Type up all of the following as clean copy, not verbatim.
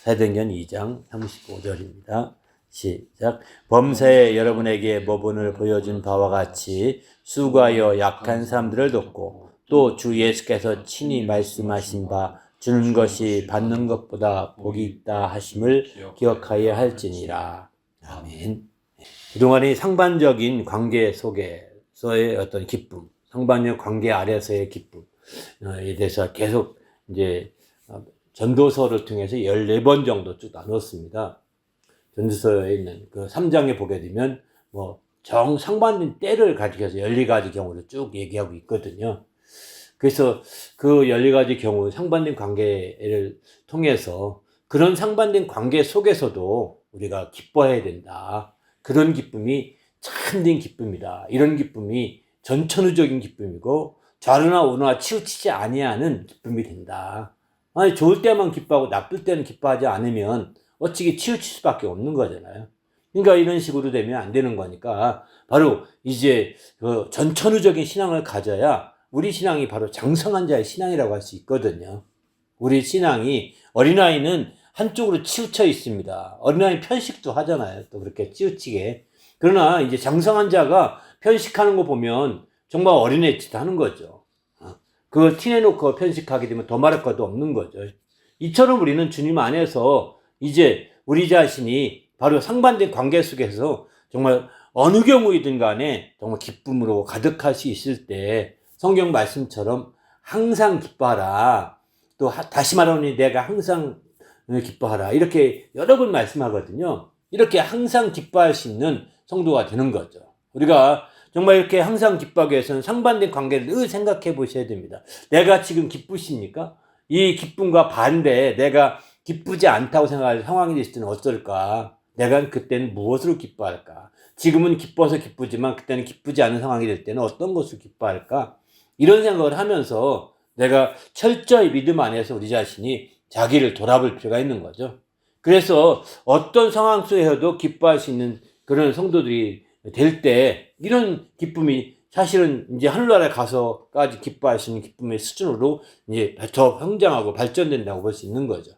사도행전 2장 35절입니다. 시작. 범사에 여러분에게 모본을 보여준 바와 같이 수고하여 약한 사람들을 돕고 또 주 예수께서 친히 말씀하신 바 주는 것이 받는 것보다 복이 있다 하심을 기억하여야 할지니라. 아멘. 그동안의 상반적인 관계 속에서의 어떤 기쁨, 상반적 관계 아래서의 기쁨에 대해서 계속 이제 전도서를 통해서 14번 정도 쭉 나눴습니다. 전도서에 있는 그 3장에 보게 되면 상반된 때를 가리켜서 14가지 경우를 쭉 얘기하고 있거든요. 그래서 그 14가지 경우 상반된 관계를 통해서 그런 상반된 관계 속에서도 우리가 기뻐해야 된다. 그런 기쁨이 참된 기쁨이다. 이런 기쁨이 전천후적인 기쁨이고 좌로나 우로나 치우치지 아니하는 기쁨이 된다. 아니, 좋을 때만 기뻐하고 나쁠 때는 기뻐하지 않으면 어찌게 치우칠 수밖에 없는 거잖아요. 그러니까 이런 식으로 되면 안 되는 거니까 바로 이제 그 전천후적인 신앙을 가져야 우리 신앙이 바로 장성한 자의 신앙이라고 할 수 있거든요. 우리 신앙이, 어린아이는 한쪽으로 치우쳐 있습니다. 어린아이 편식도 하잖아요. 또 그렇게 치우치게. 그러나 이제 장성한 자가 편식하는 거 보면 정말 어린애 짓 하는 거죠. 그걸 티내놓고 편식하게 되면 더 말할 것도 없는 거죠. 이처럼 우리는 주님 안에서 이제 우리 자신이 바로 상반된 관계 속에서 정말 어느 경우이든 간에 정말 기쁨으로 가득할 수 있을 때 성경 말씀처럼 항상 기뻐하라. 또 다시 말하니 내가 항상 기뻐하라. 이렇게 여러 번 말씀하거든요. 이렇게 항상 기뻐할 수 있는 성도가 되는 거죠. 우리가 정말 이렇게 항상 기뻐하기 위해서는 상반된 관계를 늘 생각해 보셔야 됩니다. 내가 지금 기쁘십니까? 이 기쁨과 반대 내가 기쁘지 않다고 생각할 상황이 됐을 때는 어떨까? 내가 그때는 무엇으로 기뻐할까? 지금은 기뻐서 기쁘지만 그때는 기쁘지 않은 상황이 될 때는 어떤 것을 기뻐할까? 이런 생각을 하면서 내가 철저히 믿음 안에서 우리 자신이 자기를 돌아볼 필요가 있는 거죠. 그래서 어떤 상황 속에서도 기뻐할 수 있는 그런 성도들이 될 때 이런 기쁨이 사실은 이제 하늘나라에 가서까지 기뻐할 수 있는 기쁨의 수준으로 이제 더 성장하고 발전된다고 볼 수 있는 거죠.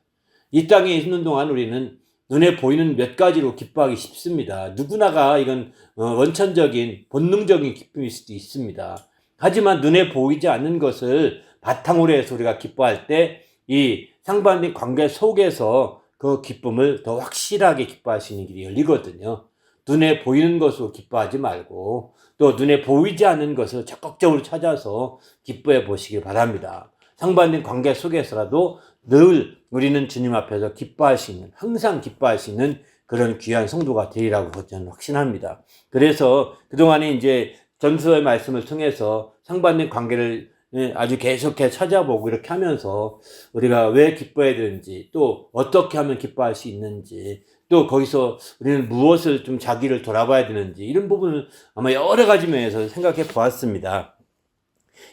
이 땅에 있는 동안 우리는 눈에 보이는 몇 가지로 기뻐하기 쉽습니다. 누구나가 이건 원천적인 본능적인 기쁨일 수도 있습니다. 하지만 눈에 보이지 않는 것을 바탕으로 해서 우리가 기뻐할 때 이 상반된 관계 속에서 그 기쁨을 더 확실하게 기뻐할 수 있는 길이 열리거든요. 눈에 보이는 것으로 기뻐하지 말고 또 눈에 보이지 않는 것을 적극적으로 찾아서 기뻐해 보시길 바랍니다. 상반된 관계 속에서라도 늘 우리는 주님 앞에서 기뻐할 수 있는, 항상 기뻐할 수 있는 그런 귀한 성도가 되리라고 저는 확신합니다. 그래서 그동안에 이제 전서의 말씀을 통해서 상반된 관계를 아주 계속해서 찾아보고 이렇게 하면서 우리가 왜 기뻐해야 되는지 또 어떻게 하면 기뻐할 수 있는지 또 거기서 우리는 무엇을 좀 자기를 돌아봐야 되는지 이런 부분을 아마 여러 가지 면에서 생각해 보았습니다.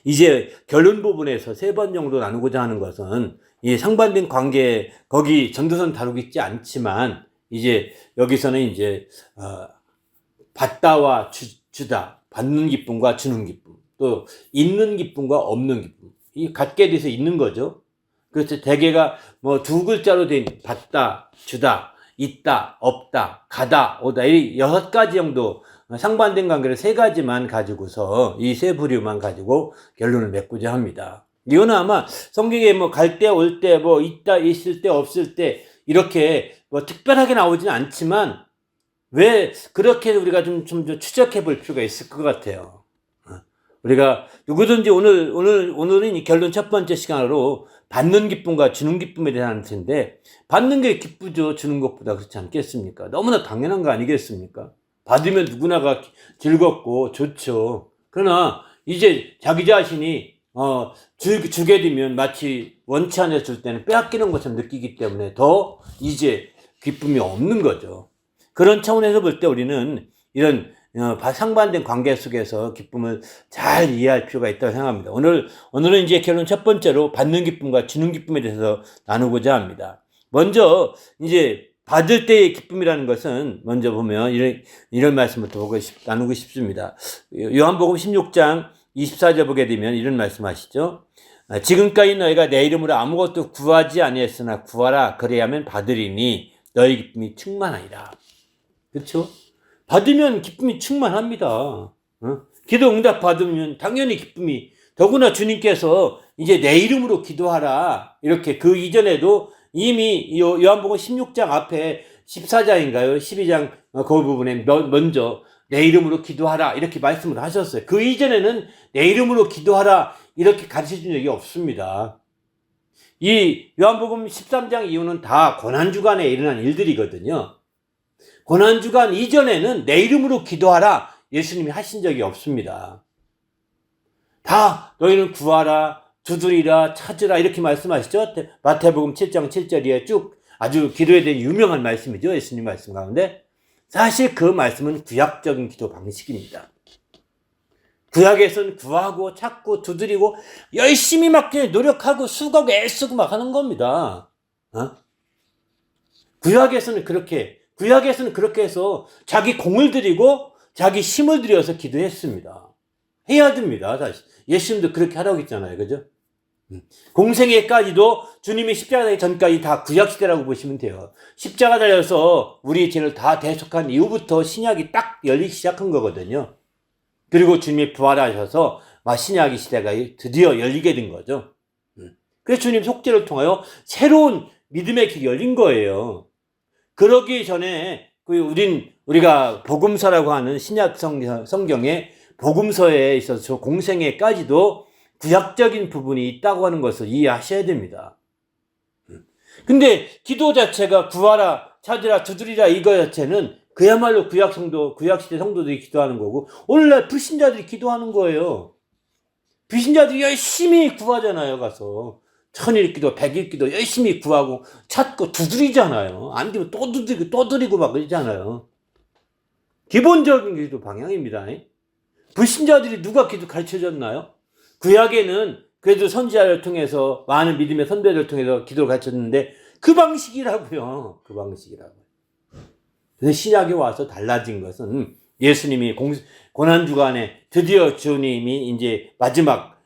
이제 결론 부분에서 3번 정도 나누고자 하는 것은 이 상반된 관계, 거기 전도서는 다루고 있지 않지만 이제 여기서는 이제 받다와 주다, 받는 기쁨과 주는 기쁨, 또 있는 기쁨과 없는 기쁨, 이 갖게 돼서 있는 거죠. 그래서 대개가 2글자로 된 받다, 주다, 있다, 없다, 가다, 오다, 이 6가지 정도 상반된 관계를 3가지만 가지고서 이 3부류만 가지고 결론을 맺고자 합니다. 이거는 아마 성경에 갈 때, 올 때, 있다, 있을 때, 없을 때 이렇게 특별하게 나오지는 않지만 왜 그렇게 우리가 좀 추적해 볼 필요가 있을 것 같아요. 우리가 누구든지 오늘은 이 결론 첫 번째 시간으로 받는 기쁨과 주는 기쁨에 대한 텐데 받는 게 기쁘죠. 주는 것보다 그렇지 않겠습니까? 너무나 당연한 거 아니겠습니까? 받으면 누구나가 즐겁고 좋죠. 그러나 이제 자기 자신이 주게 되면 마치 원치 않아서 줄 때는 빼앗기는 것처럼 느끼기 때문에 더 이제 기쁨이 없는 거죠. 그런 차원에서 볼 때 우리는 이런 상반된 관계 속에서 기쁨을 잘 이해할 필요가 있다고 생각합니다. 오늘은 이제 결론 첫 번째로 받는 기쁨과 주는 기쁨에 대해서 나누고자 합니다. 먼저 이제 받을 때의 기쁨이라는 것은 먼저 보면 이런 말씀부터 나누고 싶습니다. 요한복음 16장 24절 보게 되면 이런 말씀하시죠. 지금까지 너희가 내 이름으로 아무것도 구하지 아니했으나 구하라 그래야면 받으리니 너희 기쁨이 충만하리라. 그렇죠? 받으면 기쁨이 충만합니다. 기도 응답 받으면 당연히 기쁨이, 더구나 주님께서 이제 내 이름으로 기도하라 이렇게 그 이전에도 이미 요한복음 16장 앞에 14장인가요? 12장 그 부분에 먼저 내 이름으로 기도하라 이렇게 말씀을 하셨어요. 그 이전에는 내 이름으로 기도하라 이렇게 가르쳐준 적이 없습니다. 이 요한복음 13장 이후는 다 고난주간에 일어난 일들이거든요. 고난주간 이전에는 내 이름으로 기도하라 예수님이 하신 적이 없습니다. 다 너희는 구하라, 두드리라, 찾으라 이렇게 말씀하시죠. 마태복음 7장 7절에 쭉 아주 기도에 대한 유명한 말씀이죠. 예수님 말씀 가운데. 사실 그 말씀은 구약적인 기도 방식입니다. 구약에서는 구하고 찾고 두드리고 열심히 막 노력하고 수고하고 애쓰고 막 하는 겁니다. 구약에서는 그렇게 해서 자기 공을 들이고 자기 힘을 들여서 기도했습니다. 해야 됩니다. 다시. 예수님도 그렇게 하라고 했잖아요. 그죠? 공생애까지도 주님이 십자가 되기 전까지 다 구약시대라고 보시면 돼요. 십자가 달려서 우리 죄를 다 대속한 이후부터 신약이 딱 열리기 시작한 거거든요. 그리고 주님이 부활하셔서 신약의 시대가 드디어 열리게 된 거죠. 그래서 주님 속죄를 통하여 새로운 믿음의 길이 열린 거예요. 그러기 전에 우리가 복음서라고 하는 신약 성경에 복음서에 있어서 공생애까지도 구약적인 부분이 있다고 하는 것을 이해하셔야 됩니다. 근데 기도 자체가 구하라, 찾으라, 두드리라 이거 자체는 그야말로 구약시대 성도들이 기도하는 거고 오늘날 불신자들이 기도하는 거예요. 불신자들이 열심히 구하잖아요. 가서 천일 기도, 백일 기도 열심히 구하고 찾고 두드리잖아요. 안 되면 또 두드리고 또 드리고 막 그러잖아요. 기본적인 기도 방향입니다. 불신자들이 누가 기도 가르쳐줬나요? 구약에는 그래도 선지자를 통해서 많은 믿음의 선배들을 통해서 기도를 가르쳤는데 그 방식이라고요. 그 방식이라고요. 근데 신약에 와서 달라진 것은 예수님이 고난주간에 드디어 주님이 이제 마지막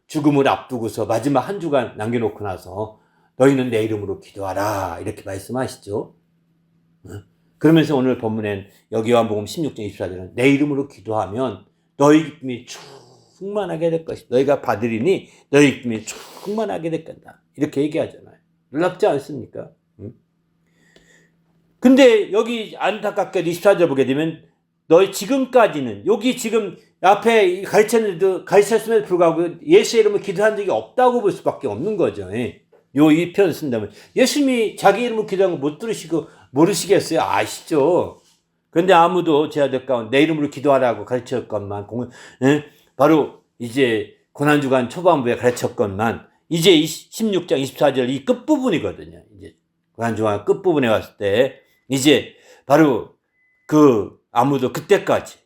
죽음을 앞두고서 마지막 한 주간 남겨놓고 나서 너희는 내 이름으로 기도하라 이렇게 말씀하시죠. 그러면서 오늘 본문엔 여기 요한복음 16장 24절은 내 이름으로 기도하면 너희 기쁨이 충만하게 될 것이다. 너희가 받으리니 너희 기쁨이 충만하게 될 거다. 이렇게 얘기하잖아요. 놀랍지 않습니까? 근데 여기 안타깝게 24절 보게 되면 너희 지금까지는 여기 지금 앞에 가르쳤음에도 불구하고 예수의 이름으로 기도한 적이 없다고 볼 수밖에 없는 거죠. 이 표현을 쓴다면 예수님이 자기 이름으로 기도한 거 못 들으시고 모르시겠어요? 아시죠? 그런데 아무도 제 아들 가운데 내 이름으로 기도하라고 가르쳤건만 바로 이제 고난주간 초반부에 가르쳤건만 이제 16장 24절 이 끝부분이거든요. 이제 고난주간 끝부분에 왔을 때 이제 바로 아무도 그때까지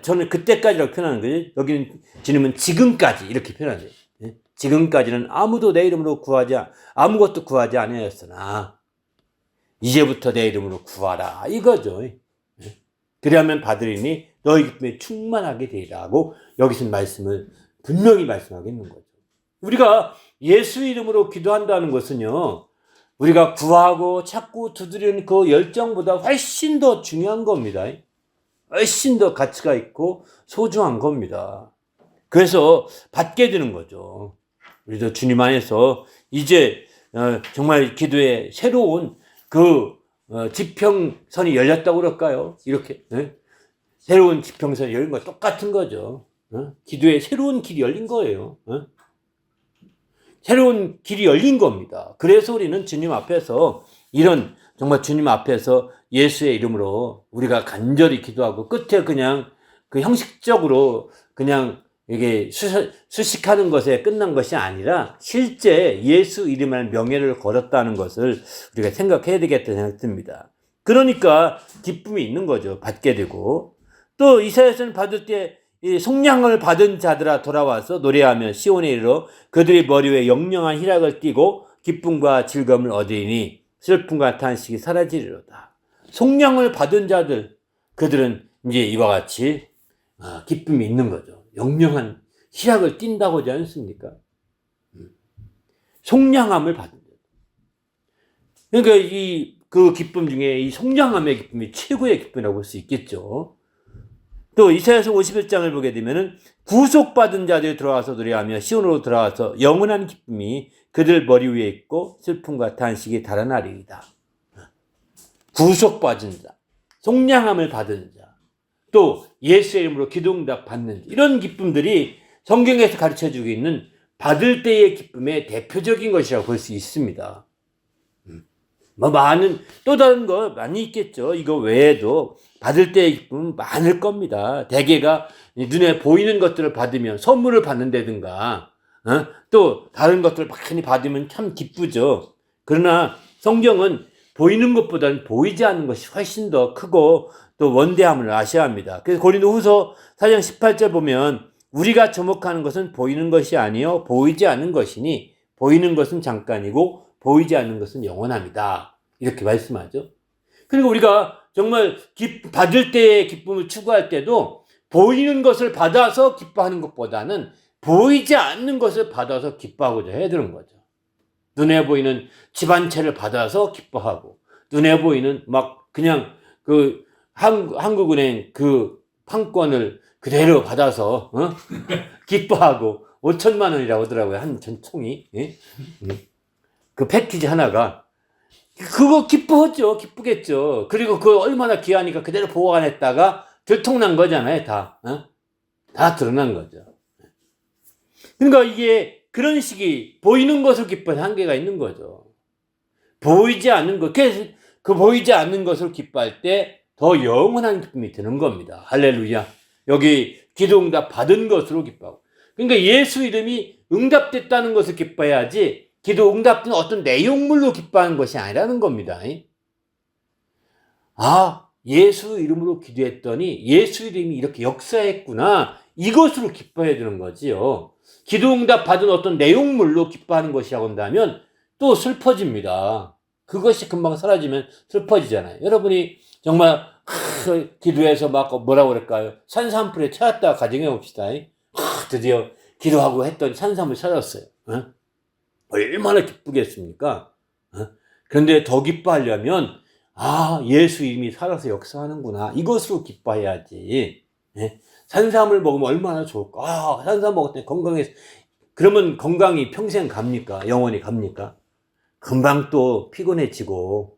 저는 그때까지라고 표현하는 거죠. 여기는 주님은 지금까지 이렇게 표현하죠. 지금까지는 아무도 내 이름으로 아무것도 구하지 아니하였으나 이제부터 내 이름으로 구하라 이거죠. 그리하면 받으리니 너희 기쁨에 충만하게 되리라고 여기서 말씀을 분명히 말씀하고 있는 거죠. 우리가 예수 이름으로 기도한다는 것은요, 우리가 구하고 찾고 두드리는 그 열정보다 훨씬 더 중요한 겁니다. 훨씬 더 가치가 있고 소중한 겁니다. 그래서 받게 되는 거죠. 우리도 주님 안에서 이제 정말 기도에 새로운 지평선이 열렸다고 그럴까요? 이렇게 새로운 지평선이 열린 거 똑같은 거죠. 기도에 새로운 길이 열린 거예요. 새로운 길이 열린 겁니다. 그래서 우리는 주님 앞에서 정말 주님 앞에서 예수의 이름으로 우리가 간절히 기도하고 끝에 그냥 그 형식적으로 그냥 이게 수식하는 것에 끝난 것이 아니라 실제 예수 이름의 명예를 걸었다는 것을 우리가 생각해야 되겠다는 생각이 듭니다. 그러니까 기쁨이 있는 거죠. 받게 되고 또 이사야서는 받을 때 이 속량을 받은 자들아 돌아와서 노래하며 시온에 이르러 그들의 머리 위에 영영한 희락을 띠고 기쁨과 즐거움을 얻으리니 슬픔과 탄식이 사라지리로다. 속량을 받은 자들 그들은 이제 이와 같이 기쁨이 있는 거죠. 영영한 희락을 띈다고 하지 않습니까? 속량함을 받은 거예요. 그러니까 그 기쁨 중에 이 속량함의 기쁨이 최고의 기쁨이라고 볼 수 있겠죠. 또 이사야서 51장을 보게 되면은 구속받은 자들이 들어와서 노래하며 시온으로 들어와서 영원한 기쁨이 그들 머리 위에 있고 슬픔과 탄식이 달아나리이다. 구속받은 자, 속량함을 받은 자, 또 예수의 이름으로 기도응답 받는 자, 이런 기쁨들이 성경에서 가르쳐주고 있는 받을 때의 기쁨의 대표적인 것이라고 볼 수 있습니다. 뭐 많은 또 다른 거 많이 있겠죠. 이거 외에도 받을 때의 기쁨은 많을 겁니다. 대개가 눈에 보이는 것들을 받으면 선물을 받는다든가 또 다른 것들을 많이 받으면 참 기쁘죠. 그러나 성경은 보이는 것보다는 보이지 않는 것이 훨씬 더 크고 또 원대함을 아셔야 합니다. 그래서 고린도후서 4장 18절 보면 우리가 주목하는 것은 보이는 것이 아니요 보이지 않는 것이니 보이는 것은 잠깐이고 보이지 않는 것은 영원합니다. 이렇게 말씀하죠. 그리고 우리가 정말 받을 때의 기쁨을 추구할 때도 보이는 것을 받아서 기뻐하는 것보다는 보이지 않는 것을 받아서 기뻐하고자 해야 되는 거죠. 눈에 보이는 집 한 채를 받아서 기뻐하고, 눈에 보이는 막 그냥 그 한국은행 그 판권을 그대로 받아서 기뻐하고 5천만 원이라고 하더라고요. 한 전통이. 예? 그 패키지 하나가 그거 기쁘겠죠. 기쁘겠죠. 그리고 그거 얼마나 귀하니까 그대로 보관했다가 들통난 거잖아요. 다 드러난 거죠. 그러니까 이게 그런 식이 보이는 것을 기뻐하는 한계가 있는 거죠. 보이지 않는 것, 그 보이지 않는 것을 기뻐할 때 더 영원한 기쁨이 드는 겁니다. 할렐루야. 여기 기도응답 받은 것으로 기뻐하고. 그러니까 예수 이름이 응답됐다는 것을 기뻐해야지 기도 응답된 어떤 내용물로 기뻐하는 것이 아니라는 겁니다. 아, 예수 이름으로 기도했더니 예수 이름이 이렇게 역사했구나. 이것으로 기뻐해야 되는 거지요. 기도 응답 받은 어떤 내용물로 기뻐하는 것이라고 한다면 또 슬퍼집니다. 그것이 금방 사라지면 슬퍼지잖아요. 여러분이 정말 기도해서 막 뭐라고 그럴까요? 산삼풀에 찾았다 가정해 봅시다. 드디어 기도하고 했더니 산삼을 찾았어요. 얼마나 기쁘겠습니까? 그런데 더 기뻐하려면 예수 이름이 살아서 역사하는구나. 이것으로 기뻐해야지. 산삼을 먹으면 얼마나 좋을까? 산삼 먹었더니 건강해서. 그러면 건강이 평생 갑니까? 영원히 갑니까? 금방 또 피곤해지고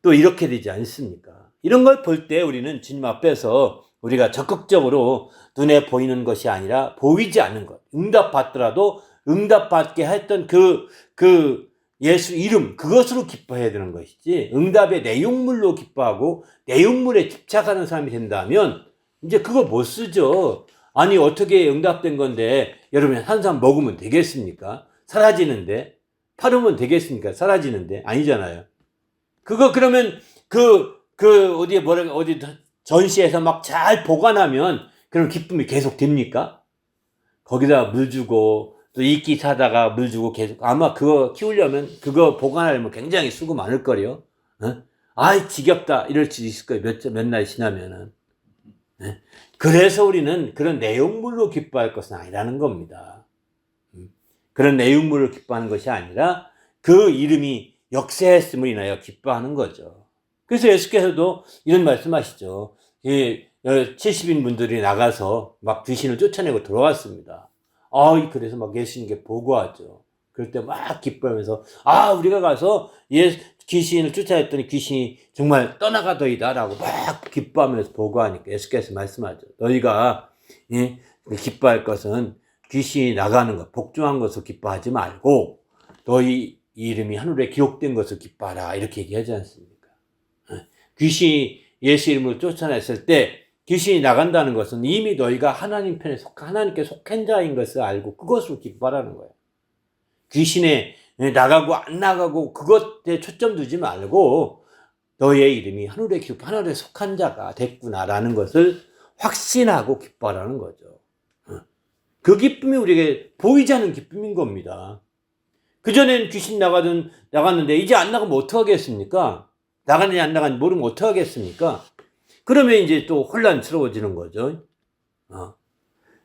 또 이렇게 되지 않습니까? 이런 걸 볼 때 우리는 주님 앞에서 우리가 적극적으로 눈에 보이는 것이 아니라 보이지 않는 것, 응답받더라도 응답받게 했던 그 예수 이름, 그것으로 기뻐해야 되는 것이지, 응답의 내용물로 기뻐하고 내용물에 집착하는 사람이 된다면 이제 그거 못 쓰죠. 아니, 어떻게 응답된 건데 여러분 산삼 먹으면 되겠습니까? 사라지는데. 팔으면 되겠습니까? 사라지는데. 아니잖아요. 그거 그러면 어디 전시해서 막 잘 보관하면 그런 기쁨이 계속 됩니까? 거기다 물 주고 또 이끼 사다가 물 주고 계속, 아마 그거 키우려면 그거 보관하려면 굉장히 수고 많을 거요. 아이 지겹다 이럴 수 있을 거예요. 몇 날 지나면은. 그래서 우리는 그런 내용물로 기뻐할 것은 아니라는 겁니다. 그런 내용물로 기뻐하는 것이 아니라 그 이름이 역사했음을 인하여 기뻐하는 거죠. 그래서 예수께서도 이런 말씀하시죠. 70인 분들이 나가서 막 귀신을 쫓아내고 들어왔습니다. 그래서 막 예수님께 보고하죠. 그럴 때 막 기뻐하면서 우리가 가서 귀신을 쫓아냈더니 귀신이 정말 떠나가더이다 라고 막 기뻐하면서 보고하니까 예수께서 말씀하죠. 너희가 기뻐할 것은 귀신이 나가는 것, 복종한 것을 기뻐하지 말고 너희 이름이 하늘에 기록된 것을 기뻐하라, 이렇게 얘기하지 않습니까? 귀신이 예수 이름으로 쫓아냈을 때 귀신이 나간다는 것은 이미 너희가 하나님 편에 하나님께 속한 자인 것을 알고 그것으로 기뻐하라는 거예요. 귀신에 나가고 안 나가고 그것에 초점 두지 말고 너희의 이름이 하늘에 하늘에 속한 자가 됐구나라는 것을 확신하고 기뻐하라는 거죠. 그 기쁨이 우리에게 보이지 않는 기쁨인 겁니다. 그전엔 귀신 나갔는데 이제 안 나가면 어떡하겠습니까? 나가는지 안 나가는지 모르면 어떡하겠습니까? 그러면 이제 또 혼란스러워지는 거죠.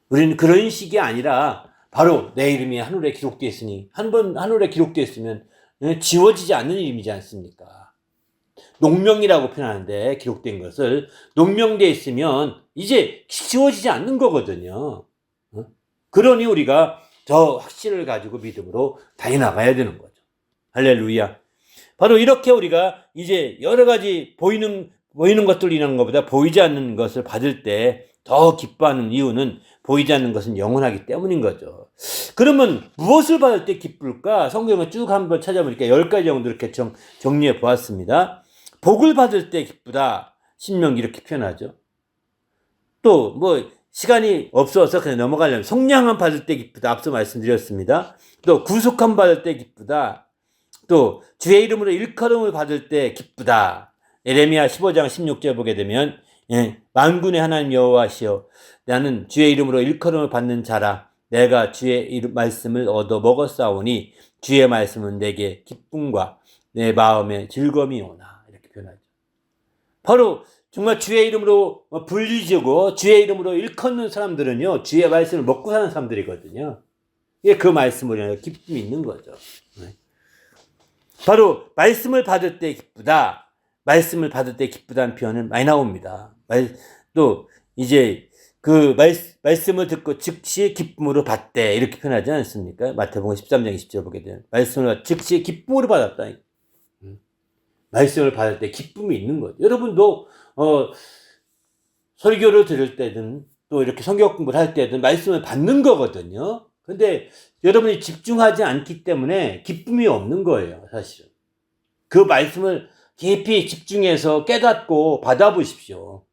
우리는 그런 식이 아니라 바로 내 이름이 하늘에 기록되어 있으니, 한 번 하늘에 기록되어 있으면 지워지지 않는 이름이지 않습니까? 농명이라고 표현하는데 기록된 것을 농명되어 있으면 이제 지워지지 않는 거거든요. 그러니 우리가 더 확신을 가지고 믿음으로 달려나가야 되는 거죠. 할렐루야. 바로 이렇게 우리가 이제 여러 가지 보이는 것들 이런 것보다 보이지 않는 것을 받을 때 더 기뻐하는 이유는 보이지 않는 것은 영원하기 때문인 거죠. 그러면 무엇을 받을 때 기쁠까? 성경을 쭉 한번 찾아보니까 10가지 정도 이렇게 정리해 보았습니다. 복을 받을 때 기쁘다. 신명기 이렇게 표현하죠. 또 시간이 없어서 그냥 넘어가려면 속량함 받을 때 기쁘다. 앞서 말씀드렸습니다. 또 구속함 받을 때 기쁘다. 또 주의 이름으로 일컬음을 받을 때 기쁘다. 예레미야 15장 16절 보게 되면 만군의 하나님 여호와시여 나는 주의 이름으로 일컬음을 받는 자라. 내가 주의 말씀을 얻어 먹었사오니 주의 말씀은 내게 기쁨과 내 마음의 즐거움이 오나. 이렇게 표현하죠. 바로 정말 주의 이름으로 불리지고 주의 이름으로 일컫는 사람들은요, 주의 말씀을 먹고 사는 사람들이거든요. 그 말씀으로 기쁨이 있는 거죠. 바로 말씀을 받을 때 기쁘다. 말씀을 받을 때 기쁘다는 표현은 많이 나옵니다. 또 이제 그 말씀을 듣고 즉시 기쁨으로 받되 이렇게 표현하지 않습니까? 마태복음 13장 20절 보게 되면 말씀을 즉시 기쁨으로 받았다. 말씀을 받을 때 기쁨이 있는 거죠. 여러분도 설교를 들을 때든 또 이렇게 성경 공부를 할 때든 말씀을 받는 거거든요. 근데 여러분이 집중하지 않기 때문에 기쁨이 없는 거예요, 사실은. 그 말씀을 깊이 집중해서 깨닫고 받아보십시오.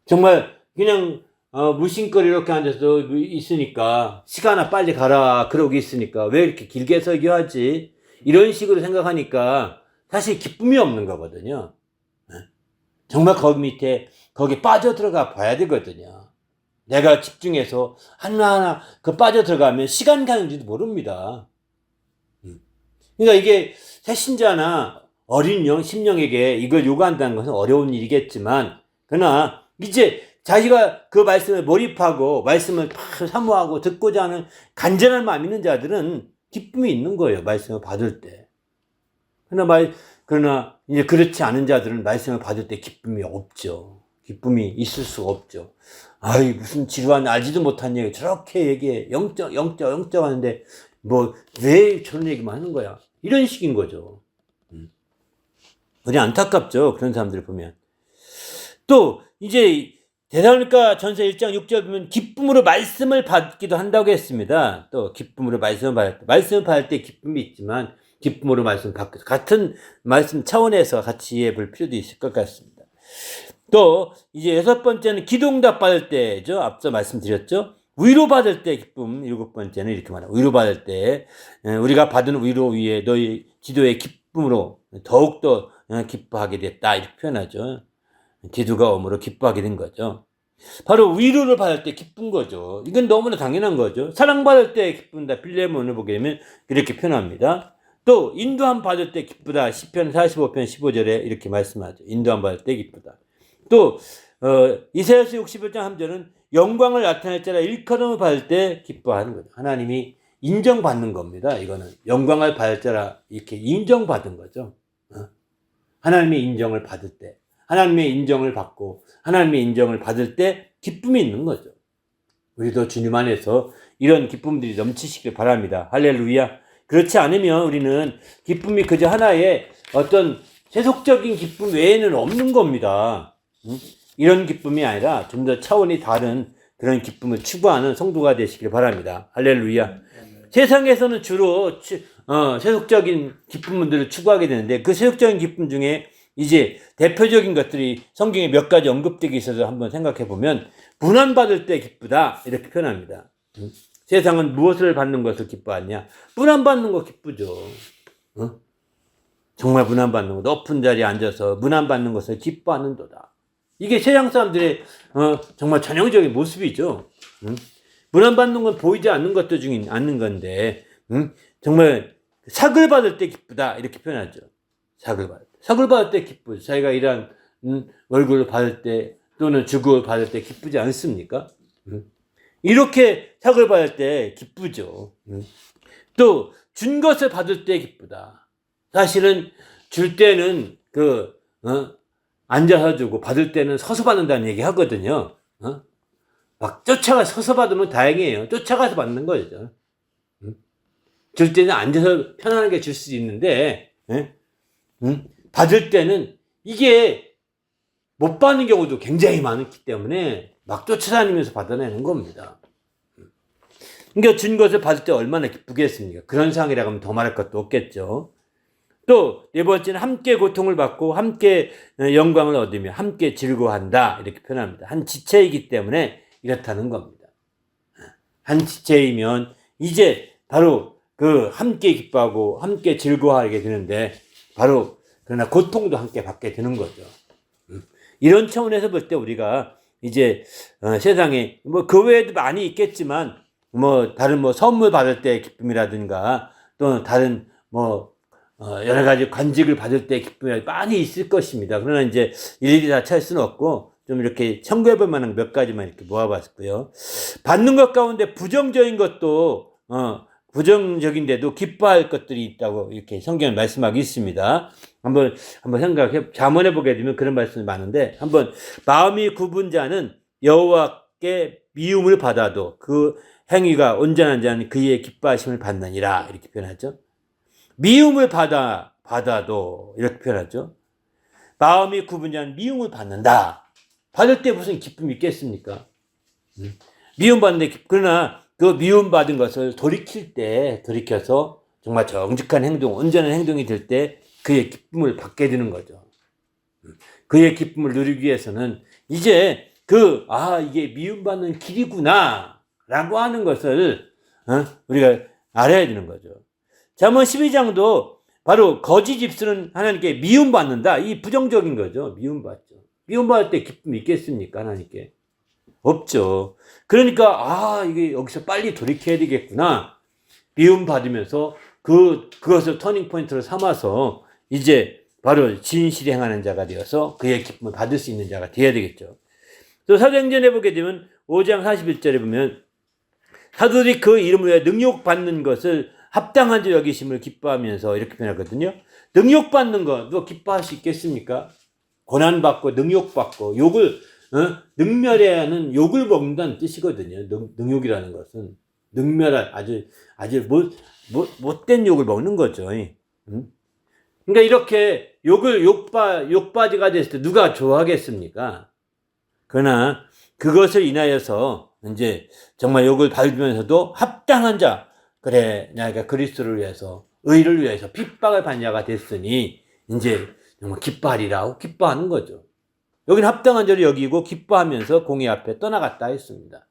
정말 그냥 무심거리 이렇게 앉아서 있으니까 시간아 빨리 가라 그러고 있으니까 왜 이렇게 길게 설교하지? 이런 식으로 생각하니까 사실 기쁨이 없는 거거든요. 정말 거기 빠져들어가 봐야 되거든요. 내가 집중해서 하나하나 빠져 들어가면 시간 가는지도 모릅니다. 그러니까 이게 새신자나 어린 심령에게 이걸 요구한다는 것은 어려운 일이겠지만, 그러나 이제 자기가 그 말씀에 몰입하고 말씀을 사모하고 듣고자 하는 간절한 마음 있는 자들은 기쁨이 있는 거예요. 말씀을 받을 때. 그러나 이제 그렇지 않은 자들은 말씀을 받을 때 기쁨이 없죠. 기쁨이 있을 수가 없죠. 아이, 무슨 지루한 알지도 못한 얘기 저렇게 얘기해. 영적 하는데 왜 저런 얘기만 하는 거야? 이런 식인 거죠. 그냥 안타깝죠. 그런 사람들을 보면. 또 이제 데살로니가 전서 1장 6절 보면 기쁨으로 말씀을 받기도 한다고 했습니다. 또 기쁨으로 말씀을 받을 때 기쁨이 있지만 기쁨으로 말씀을 받기도, 같은 말씀 차원에서 같이 이해해 볼 필요도 있을 것 같습니다. 또 이제 6번째는 기도응답 받을 때죠. 앞서 말씀드렸죠. 위로받을 때 기쁨. 7번째는 이렇게 말합니다. 위로받을 때 우리가 받은 위로 위에 너희 기도의 기쁨으로 더욱더 기뻐하게 됐다. 이렇게 표현하죠. 기도가 오므로 기뻐하게 된 거죠. 바로 위로를 받을 때 기쁜 거죠. 이건 너무나 당연한 거죠. 사랑받을 때 기쁜다. 빌레몬을 보게 되면 이렇게 표현합니다. 또 인도함 받을 때 기쁘다. 시편 45편 15절에 이렇게 말씀하죠. 인도함 받을 때 기쁘다. 또 이사야서 61장 3절은 영광을 나타낼 자라 일컬음을 받을 때 기뻐하는 거죠. 하나님이 인정받는 겁니다. 이거는 영광을 받을 자라 이렇게 인정받은 거죠. 하나님의 인정을 받을 때, 하나님의 인정을 받고 하나님의 인정을 받을 때 기쁨이 있는 거죠. 우리도 주님 안에서 이런 기쁨들이 넘치시길 바랍니다. 할렐루야. 그렇지 않으면 우리는 기쁨이 그저 하나의 어떤 세속적인 기쁨 외에는 없는 겁니다. 이런 기쁨이 아니라 좀 더 차원이 다른 그런 기쁨을 추구하는 성도가 되시길 바랍니다. 할렐루야. 세상에서는 주로 세속적인 기쁨들을 추구하게 되는데 그 세속적인 기쁨 중에 이제 대표적인 것들이 성경에 몇 가지 언급되기 있어서 한번 생각해 보면 문안받을 때 기쁘다 이렇게 표현합니다. 세상은 무엇을 받는 것을 기뻐하냐? 문안받는 거 기쁘죠. 정말 문안받는 거, 높은 자리에 앉아서 문안받는 것을 기뻐하는도다. 이게 세상 사람들의 정말 전형적인 모습이죠. 문안받는 건 보이지 않는 것들 중에 않는 건데 정말 상을 받을 때 기쁘다 이렇게 표현하죠. 상을 받을 때 기쁘죠. 자기가 일한 월급을 받을 때 또는 주급을 받을 때 기쁘지 않습니까? 이렇게 상을 받을 때 기쁘죠. 또 준 것을 받을 때 기쁘다. 사실은 줄 때는 앉아서 주고 받을 때는 서서 받는다는 얘기 하거든요. 막 쫓아가 서서 받으면 다행이에요. 쫓아가서 받는 거죠. 줄 때는 앉아서 편안하게 줄 수 있는데, 받을 때는 이게 못 받는 경우도 굉장히 많기 때문에 막 쫓아다니면서 받아내는 겁니다. 그러니까 준 것을 받을 때 얼마나 기쁘겠습니까? 그런 상이라고 하면 더 말할 것도 없겠죠. 또 네 번째는 함께 고통을 받고 함께 영광을 얻으며 함께 즐거워한다, 이렇게 표현합니다. 한 지체이기 때문에 이렇다는 겁니다. 한 지체이면 이제 바로 함께 기뻐하고 함께 즐거워하게 되는데, 바로 그러나 고통도 함께 받게 되는 거죠. 이런 차원에서 볼 때 우리가 이제 세상에 그 외에도 많이 있겠지만 다른 선물 받을 때 기쁨이라든가 또 다른 여러 가지 관직을 받을 때 기쁨이 많이 있을 것입니다. 그러나 이제 일일이 다 찾을 수는 없고 좀 이렇게 참고해 볼 만한 몇 가지만 이렇게 모아봤고요. 받는 것 가운데 부정적인 것도 부정적인데도 기뻐할 것들이 있다고 이렇게 성경에 말씀하고 있습니다. 한번 자문해 보게 되면 그런 말씀이 많은데, 한번 마음이 굽은 자는 여호와께 미움을 받아도 그 행위가 온전한 자는 그의 기뻐하심을 받느니라, 이렇게 표현하죠. 미움을 받아도 이렇게 표현하죠. 마음이 굽은 자는 미움을 받는다. 받을 때 무슨 기쁨이 있겠습니까? 미움 받는데, 그러나 그 미움 받은 것을 돌이켜서 정말 정직한 행동, 온전한 행동이 될 때 그의 기쁨을 받게 되는 거죠. 그의 기쁨을 누리기 위해서는 이제 이게 미움받는 길이구나 라고 하는 것을 우리가 알아야 되는 거죠. 잠언 12장도 바로 거짓 입술은 하나님께 미움받는다, 이 부정적인 거죠. 미움받죠. 미움받을 때 기쁨이 있겠습니까? 하나님께 없죠. 그러니까 이게 여기서 빨리 돌이켜야 되겠구나, 미움받으면서 그것을 터닝 포인트로 삼아서 이제 바로 진실히 행하는 자가 되어서 그의 기쁨을 받을 수 있는 자가 되어야 되겠죠. 또 사도행전에 보게 되면 5장 41절에 보면 사도들이 그 이름을 위해 능욕받는 것을 합당한 줄 여기심을 기뻐하면서 이렇게 표현하거든요. 능욕받는 거 누가 기뻐할 수 있겠습니까? 고난받고 능욕받고 욕을 능멸해야는 욕을 먹는다는 뜻이거든요. 능욕이라는 것은 능멸한 아주 못된 욕을 먹는 거죠. 그러니까 이렇게 욕바지가 됐을 때 누가 좋아하겠습니까? 그러나 그것을 인하여서 이제 정말 욕을 받으면서도 합당한 자, 그래 내가 그리스도를 위해서 의를 위해서 핍박을 받는 자가 됐으니 이제 정말 기뻐하리라고 기뻐하는 거죠. 여기는 합당한 자를 여기고 기뻐하면서 공의 앞에 떠나갔다 했습니다.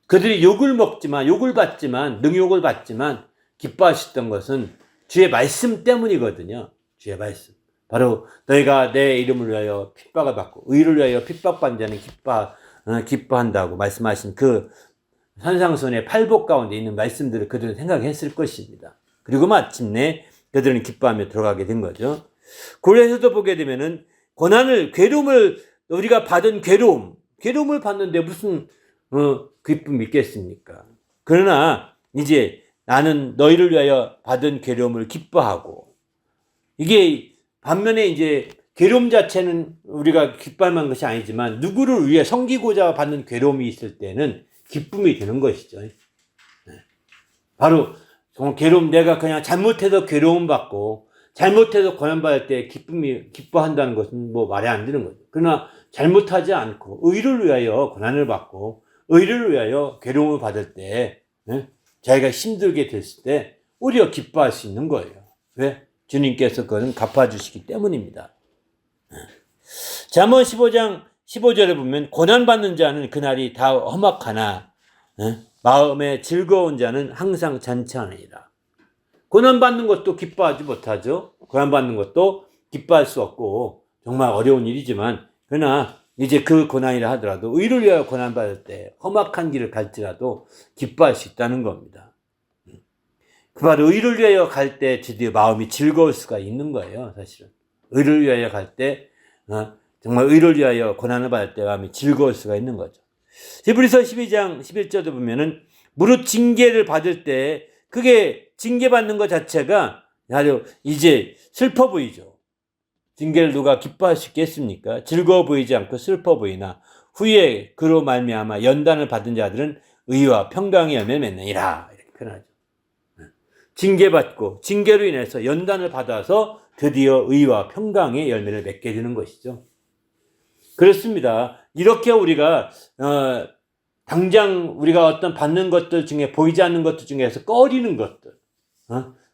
그들이 욕을 받지만 능욕을 받지만 기뻐하셨던 것은 주의 말씀 때문이거든요. 주의 말씀. 바로 너희가 내 이름을 위하여 핍박을 받고 의를 위하여 핍박받는 자는 기뻐한다고 말씀하신 그 산상순의 팔복 가운데 있는 말씀들을 그들은 생각했을 것입니다. 그리고 마침내 그들은 기뻐하며 들어가게 된 거죠. 고려에서도 보게 되면은 괴로움을 우리가 받은 괴로움을 받는데 무슨 기쁨이 있겠습니까? 그러나 이제 나는 너희를 위하여 받은 괴로움을 기뻐하고, 이게 반면에 이제 괴로움 자체는 우리가 기뻐할 만한 것이 아니지만 누구를 위해 섬기고자 받는 괴로움이 있을 때는 기쁨이 되는 것이죠. 바로 괴로움, 내가 그냥 잘못해서 괴로움 받고 잘못해서 고난받을 때 기뻐한다는 것은 말이 안 되는 거죠. 그러나 잘못하지 않고 의를 위하여 고난을 받고 의를 위하여 괴로움을 받을 때 자기가 힘들게 됐을 때 오히려 기뻐할 수 있는 거예요. 왜? 주님께서 그거는 갚아주시기 때문입니다. 잠언 15장 15절에 보면 고난받는 자는 그날이 다 험악하나 마음에 즐거운 자는 항상 잔치하느니라. 고난받는 것도 기뻐하지 못하죠. 고난받는 것도 기뻐할 수 없고 정말 어려운 일이지만, 그러나 이제 그 고난이라 하더라도 의를 위하여 고난받을 때 험악한 길을 갈지라도 기뻐할 수 있다는 겁니다. 그 바로 의를 위하여 갈 때 드디어 마음이 즐거울 수가 있는 거예요. 사실은 의를 위하여 갈 때 정말 의를 위하여 고난을 받을 때 마음이 즐거울 수가 있는 거죠. 히브리서 12장 11절도 보면은 무릇 징계를 받을 때 그게 징계받는 것 자체가 아주 이제 슬퍼 보이죠. 징계를 누가 기뻐할 수 있겠습니까? 즐거워 보이지 않고 슬퍼 보이나 후에 그로 말미암아 연단을 받은 자들은 의와 평강의 열매를 맺느니라 이렇게 표현하죠. 징계받고 징계로 인해서 연단을 받아서 드디어 의와 평강의 열매를 맺게 되는 것이죠. 그렇습니다. 이렇게 우리가 당장 우리가 어떤 받는 것들 중에 보이지 않는 것들 중에서 꺼리는 것들,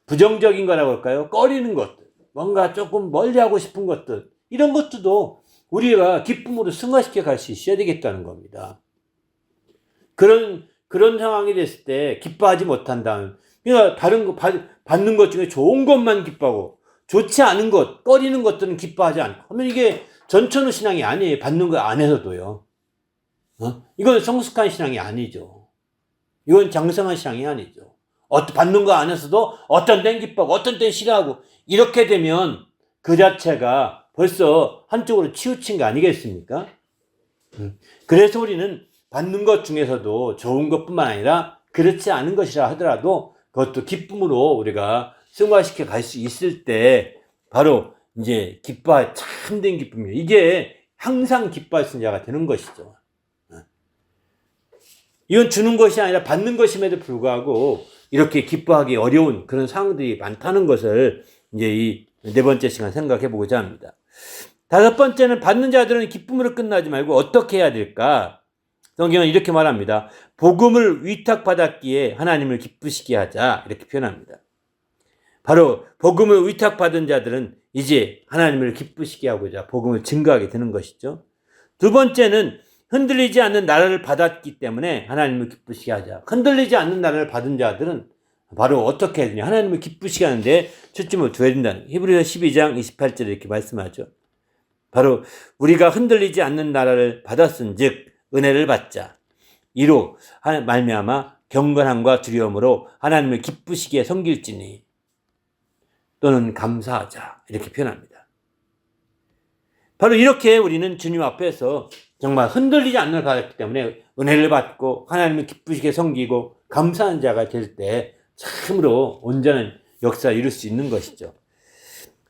부정적인 거라고 할까요? 꺼리는 것들, 뭔가 조금 멀리하고 싶은 것들, 이런 것들도 우리가 기쁨으로 승화시켜 갈 수 있어야 되겠다는 겁니다. 그런 상황이 됐을 때 기뻐하지 못한다면, 그러니까 다른 거 받는 것 중에 좋은 것만 기뻐하고 좋지 않은 것, 꺼리는 것들은 기뻐하지 않고 하면 이게 전천후 신앙이 아니에요. 받는 것 안에서도요. 이건 성숙한 신앙이 아니죠. 이건 장성한 신앙이 아니죠. 받는 거 안에서도 어떤 때는 기뻐하고 어떤 때는 싫어하고 이렇게 되면 그 자체가 벌써 한쪽으로 치우친 거 아니겠습니까? 그래서 우리는 받는 것 중에서도 좋은 것뿐만 아니라 그렇지 않은 것이라 하더라도 그것도 기쁨으로 우리가 승화시켜 갈 수 있을 때 바로 이제 참된 기쁨이에요. 이게 항상 기뻐할 수 있는 자가 되는 것이죠. 이건 주는 것이 아니라 받는 것임에도 불구하고 이렇게 기뻐하기 어려운 그런 상황들이 많다는 것을 이제 이 네 번째 시간 생각해 보고자 합니다. 다섯 번째는 받는 자들은 기쁨으로 끝나지 말고 어떻게 해야 될까? 성경은 이렇게 말합니다. 복음을 위탁받았기에 하나님을 기쁘시게 하자 이렇게 표현합니다. 바로 복음을 위탁받은 자들은 이제 하나님을 기쁘시게 하고자 복음을 증거하게 되는 것이죠. 두 번째는 흔들리지 않는 나라를 받았기 때문에 하나님을 기쁘시게 하자. 흔들리지 않는 나라를 받은 자들은 바로 어떻게 해야 되냐. 하나님을 기쁘시게 하는데 초점을 두어야 된다는. 히브리서 12장 28절에 이렇게 말씀하죠. 바로 우리가 흔들리지 않는 나라를 받았은 즉 은혜를 받자. 이로 말미암아 경건함과 두려움으로 하나님을 기쁘시게 섬길지니 또는 감사하자 이렇게 표현합니다. 바로 이렇게 우리는 주님 앞에서 정말 흔들리지 않는 걸 받았기 때문에 은혜를 받고 하나님을 기쁘시게 섬기고 감사한 자가 될 때 참으로 온전한 역사를 이룰 수 있는 것이죠.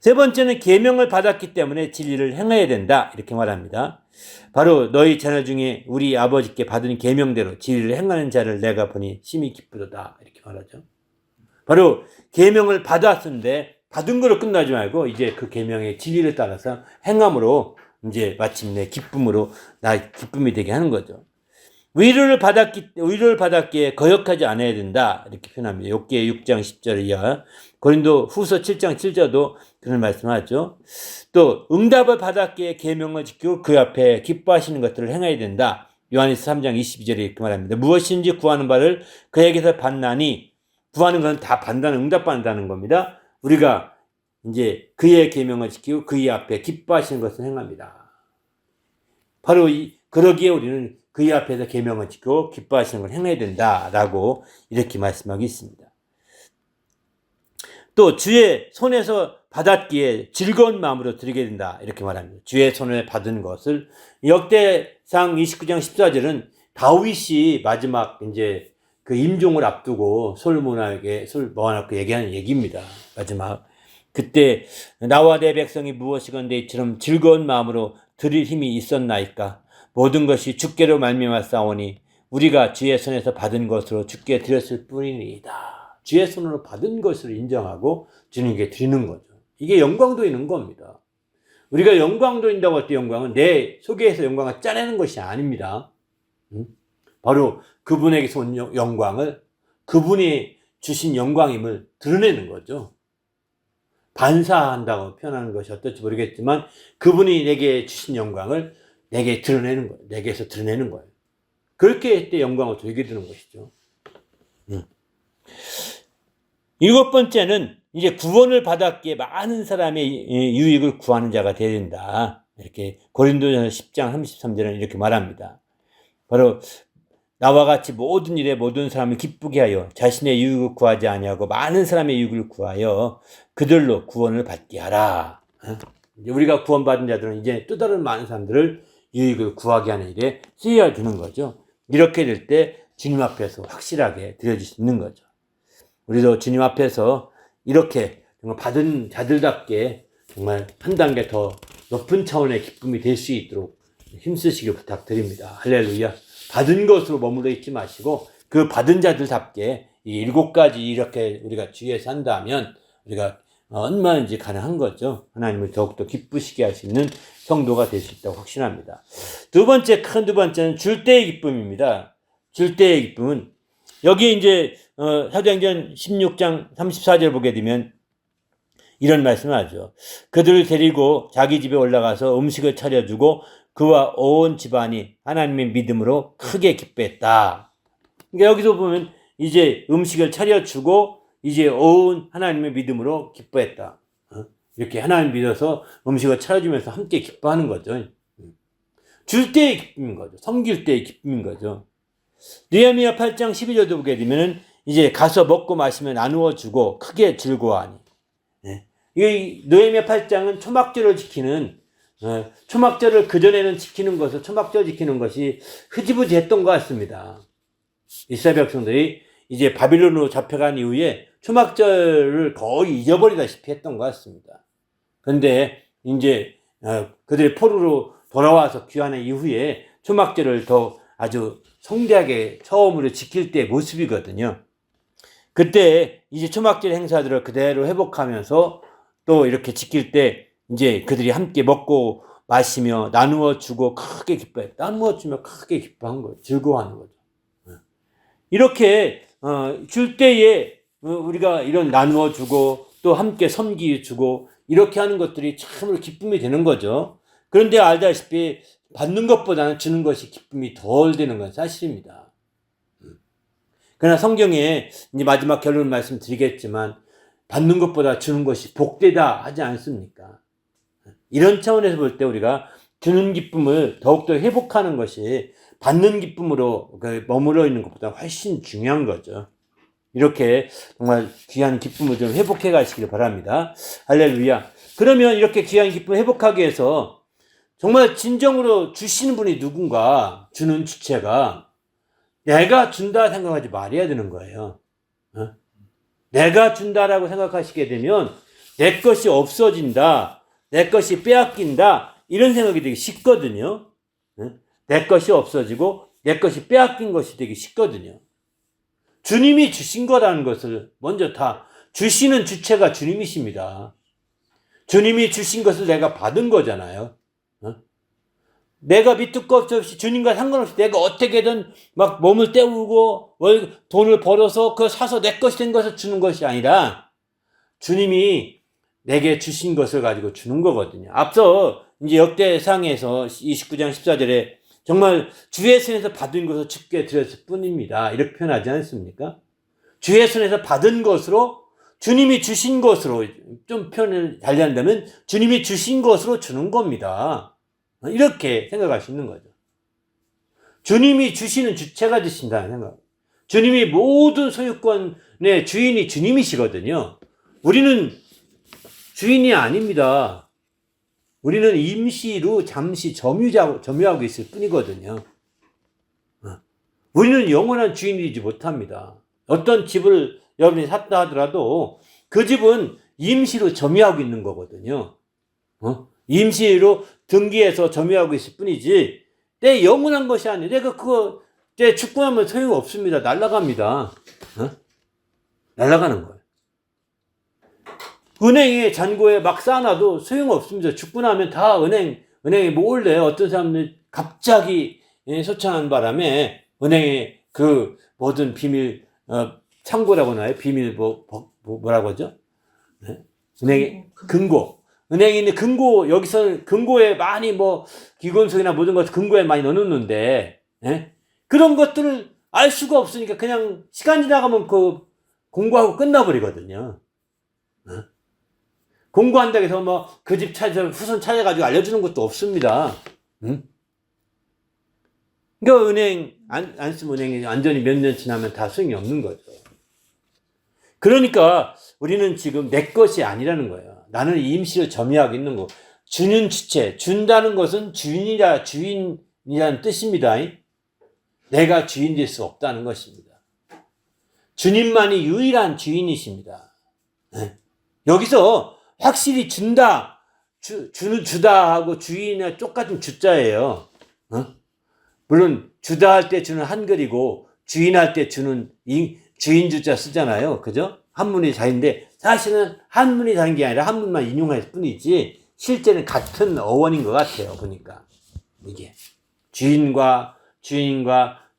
세 번째는 계명을 받았기 때문에 진리를 행해야 된다 이렇게 말합니다. 바로 너희 자녀 중에 우리 아버지께 받은 계명대로 진리를 행하는 자를 내가 보니 심히 기쁘도다 이렇게 말하죠. 바로 계명을 받았는데 받은 거로 끝나지 말고 이제 그 계명의 진리를 따라서 행함으로 이제 마침내 기쁨이 되게 하는 거죠. 위로를 받았기에 거역하지 않아야 된다 이렇게 표현합니다. 욥기 6장 10절 이하, 고린도 후서 7장 7절도 그런 말씀하죠. 또 응답을 받았기에 계명을 지키고 그 앞에 기뻐하시는 것들을 행해야 된다. 요한일서 3장 22절에 이렇게 말합니다. 무엇인지 구하는 바를 그에게서 받나니, 구하는 것은 다 받는다는, 응답받는다는 겁니다. 우리가 이제 그의 계명을 지키고 그의 앞에 기뻐하시는 것을 행합니다. 바로 그러기에 우리는 그의 앞에서 계명을 지키고 기뻐하시는 걸 행해야 된다라고 이렇게 말씀하고 있습니다. 또 주의 손에서 받았기에 즐거운 마음으로 드리게 된다 이렇게 말합니다. 주의 손에 받은 것을, 역대상 29장 14절은 다윗이 마지막 이제 그 임종을 앞두고 솔몬에게 모아놓고 얘기하는 얘기입니다. 마지막 그때 나와 내 백성이 무엇이건대 이처럼 즐거운 마음으로 드릴 힘이 있었나이까. 모든 것이 주께로 말미암았사오니 우리가 주의 손에서 받은 것으로 주께 드렸을 뿐이니이다. 주의 손으로 받은 것을 인정하고 주님께 드리는 거죠. 이게 영광 돌리는 겁니다. 우리가 영광 돌린다고 할 때 영광은 내 속에서 영광을 짜내는 것이 아닙니다. 바로 그분에게서 온 영광을, 그분이 주신 영광임을 드러내는 거죠. 반사한다고 표현하는 것이 어떨지 모르겠지만 그분이 내게 주신 영광을 내게 드러내는 거예요. 내게서 드러내는 거예요. 그렇게 할 때 영광을 돌게 되는 것이죠. 일곱 번째는 이제 구원을 받았기에 많은 사람의 유익을 구하는 자가 되어야 된다. 이렇게 고린도전서 10장 33절은 이렇게 말합니다. 바로 나와 같이 모든 일에 모든 사람을 기쁘게 하여 자신의 유익을 구하지 아니하고 많은 사람의 유익을 구하여 그들로 구원을 받게 하라. 우리가 구원받은 자들은 이제 또 다른 많은 사람들을 유익을 구하게 하는 일에 쓰여야 되는 거죠. 이렇게 될 때 주님 앞에서 확실하게 드려질 수 있는 거죠. 우리도 주님 앞에서 이렇게 정말 받은 자들답게 정말 한 단계 더 높은 차원의 기쁨이 될 수 있도록 힘쓰시길 부탁드립니다. 할렐루야. 받은 것으로 머물러 있지 마시고 그 받은 자들답게 이 7가지 이렇게 우리가 주위에서 한다면 우리가 얼마든지 가능한 거죠. 하나님을 더욱더 기쁘시게 할 수 있는 성도가 될 수 있다고 확신합니다. 두 번째는 줄 때의 기쁨입니다. 줄 때의 기쁨은 여기 이제 사도행전 16장 34절 보게 되면 이런 말씀을 하죠. 그들을 데리고 자기 집에 올라가서 음식을 차려주고 그와 온 집안이 하나님의 믿음으로 크게 기뻐했다. 그러니까 여기서 보면 이제 음식을 차려주고 이제 온 하나님의 믿음으로 기뻐했다. 이렇게 하나님 믿어서 음식을 차려주면서 함께 기뻐하는 거죠. 줄 때의 기쁨인 거죠. 섬길 때의 기쁨인 거죠. 느헤미야 8장 12절도 보게 되면 이제 가서 먹고 마시면 나누어 주고 크게 즐거워하니. 이 느헤미야 8장은 초막절을 지키는 초막절을 그전에는 지키는 것을 초막절 지키는 것이 흐지부지 했던 것 같습니다. 이스라엘 백성들이 이제 바빌론으로 잡혀간 이후에 초막절을 거의 잊어버리다시피 했던 것 같습니다. 그런데 이제 그들이 포로로 돌아와서 귀환한 이후에 초막절을 더 아주 성대하게 처음으로 지킬 때의 모습이거든요. 그때 이제 초막절 행사들을 그대로 회복하면서 또 이렇게 지킬 때 이제 그들이 함께 먹고 마시며 나누어 주고 크게 기뻐해. 나누어 주며 크게 기뻐한 거예요. 즐거워하는 거죠. 이렇게 줄 때에 우리가 이런 나누어 주고 또 함께 섬기 주고 이렇게 하는 것들이 참으로 기쁨이 되는 거죠. 그런데 알다시피 받는 것보다는 주는 것이 기쁨이 덜 되는 건 사실입니다. 그러나 성경에 이제 마지막 결론 말씀드리겠지만 받는 것보다 주는 것이 복되다 하지 않습니까? 이런 차원에서 볼 때 우리가 주는 기쁨을 더욱더 회복하는 것이 받는 기쁨으로 머물러 있는 것보다 훨씬 중요한 거죠. 이렇게 정말 귀한 기쁨을 좀 회복해 가시길 바랍니다. 할렐루야. 그러면 이렇게 귀한 기쁨을 회복하기 위해서 정말 진정으로 주시는 분이 누군가, 주는 주체가 내가 준다 생각하지 말아야 되는 거예요. 내가 준다라고 생각하시게 되면 내 것이 없어진다, 내 것이 빼앗긴다, 이런 생각이 되기 쉽거든요. 내 것이 없어지고 내 것이 빼앗긴 것이 되기 쉽거든요. 주님이 주신 거라는 것을 먼저 다 주시는 주체가 주님이십니다. 주님이 주신 것을 내가 받은 거잖아요. 내가 밑도 끝도 없이 주님과 상관없이 내가 어떻게든 막 몸을 때우고 돈을 벌어서 그걸 사서 내 것이 된 것을 주는 것이 아니라 주님이 내게 주신 것을 가지고 주는 거거든요. 앞서 이제 역대상에서 29장 14절에 정말 주의 손에서 받은 것을 주께 드렸을 뿐입니다. 이렇게 표현하지 않습니까? 주의 손에서 받은 것으로 주님이 주신 것으로 좀 표현을 달리한다면 주님이 주신 것으로 주는 겁니다. 이렇게 생각할 수 있는 거죠. 주님이 주시는 주체가 되신다는 생각. 주님이 모든 소유권의 주인이 주님이시거든요. 우리는 주인이 아닙니다. 우리는 임시로 잠시 점유하고 있을 뿐이거든요. 우리는 영원한 주인이 되지 못합니다. 어떤 집을 여러분이 샀다 하더라도 그 집은 임시로 점유하고 있는 거거든요. 임시로 등기해서 점유하고 있을 뿐이지 내 영원한 것이 아니에요. 내가 그거 내 축구하면 소용없습니다. 날아갑니다. 날아가는 거예요. 은행에 잔고에 막 쌓아놔도 소용없습니다. 죽고 나면 다 은행에 몰래 어떤 사람들 갑자기 소창한 바람에 은행에 그 모든 비밀 창고라고 하나요? 비밀 뭐라고 하죠? 은행의 금고. 은행에 있는 금고, 여기서 금고에 많이 기금속이나 모든 것을 금고에 많이 넣어놓는데, 그런 것들을 알 수가 없으니까 그냥 시간 지나가면 공고하고 끝나버리거든요. 공고한다고 해서 그 집 후손 찾아가지고 알려주는 것도 없습니다. 그러니까 안 쓰면 은행이 완전히 몇 년 지나면 다 소용이 없는 거죠. 그러니까 우리는 지금 내 것이 아니라는 거예요. 나는 임시로 점유하고 있는 거. 주는 주체, 준다는 것은 주인이라는 뜻입니다. 내가 주인 될 수 없다는 것입니다. 주님만이 유일한 주인이십니다. 여기서 확실히 준다, 주다 하고 주인의 똑같은 주자예요. 물론 주다 할 때 주는 한글이고 주인 할 때 주는 주인 주자 쓰잖아요. 그죠? 한문이 다른데 사실은 한문이 다른 게 아니라 한문만 인용할 뿐이지 실제는 같은 어원인 것 같아요. 보니까 이게 주인과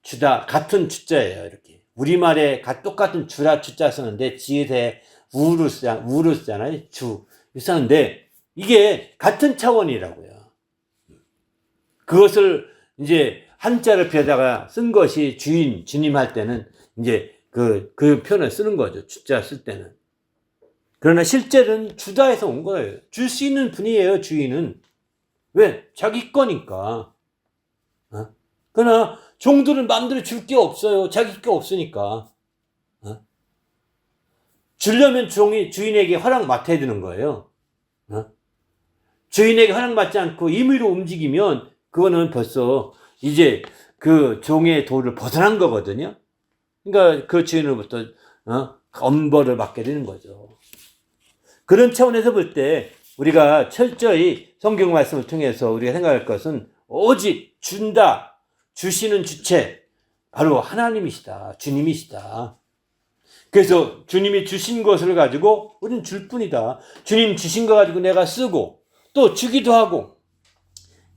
주다 같은 주자예요. 이렇게 우리말에 똑같은 주라 주자 쓰는데 지읒에 우를 쓰잖아요. 주 쓰는데 이게 같은 차원이라고요. 그것을 이제 한자를 펴다가 쓴 것이 주님 할 때는 이제 그 표현을 쓰는 거죠. 주자 쓸 때는. 그러나 실제는 주다에서 온 거예요. 줄 수 있는 분이에요, 주인은. 왜? 자기 거니까. 그러나 종들은 마음대로 줄 게 없어요. 자기 게 없으니까. 주려면 주인에게 허락 맡아야 되는 거예요. 주인에게 허락 받지 않고 임의로 움직이면 그거는 벌써 이제 그 종의 도를 벗어난 거거든요. 그러니까 그 주인으로부터 엄벌을 받게 되는 거죠. 그런 차원에서 볼 때 우리가 철저히 성경 말씀을 통해서 우리가 생각할 것은 오직 준다, 주시는 주체 바로 하나님이시다, 주님이시다. 그래서 주님이 주신 것을 가지고 우리는 줄 뿐이다. 주님 주신 거 가지고 내가 쓰고 또 주기도 하고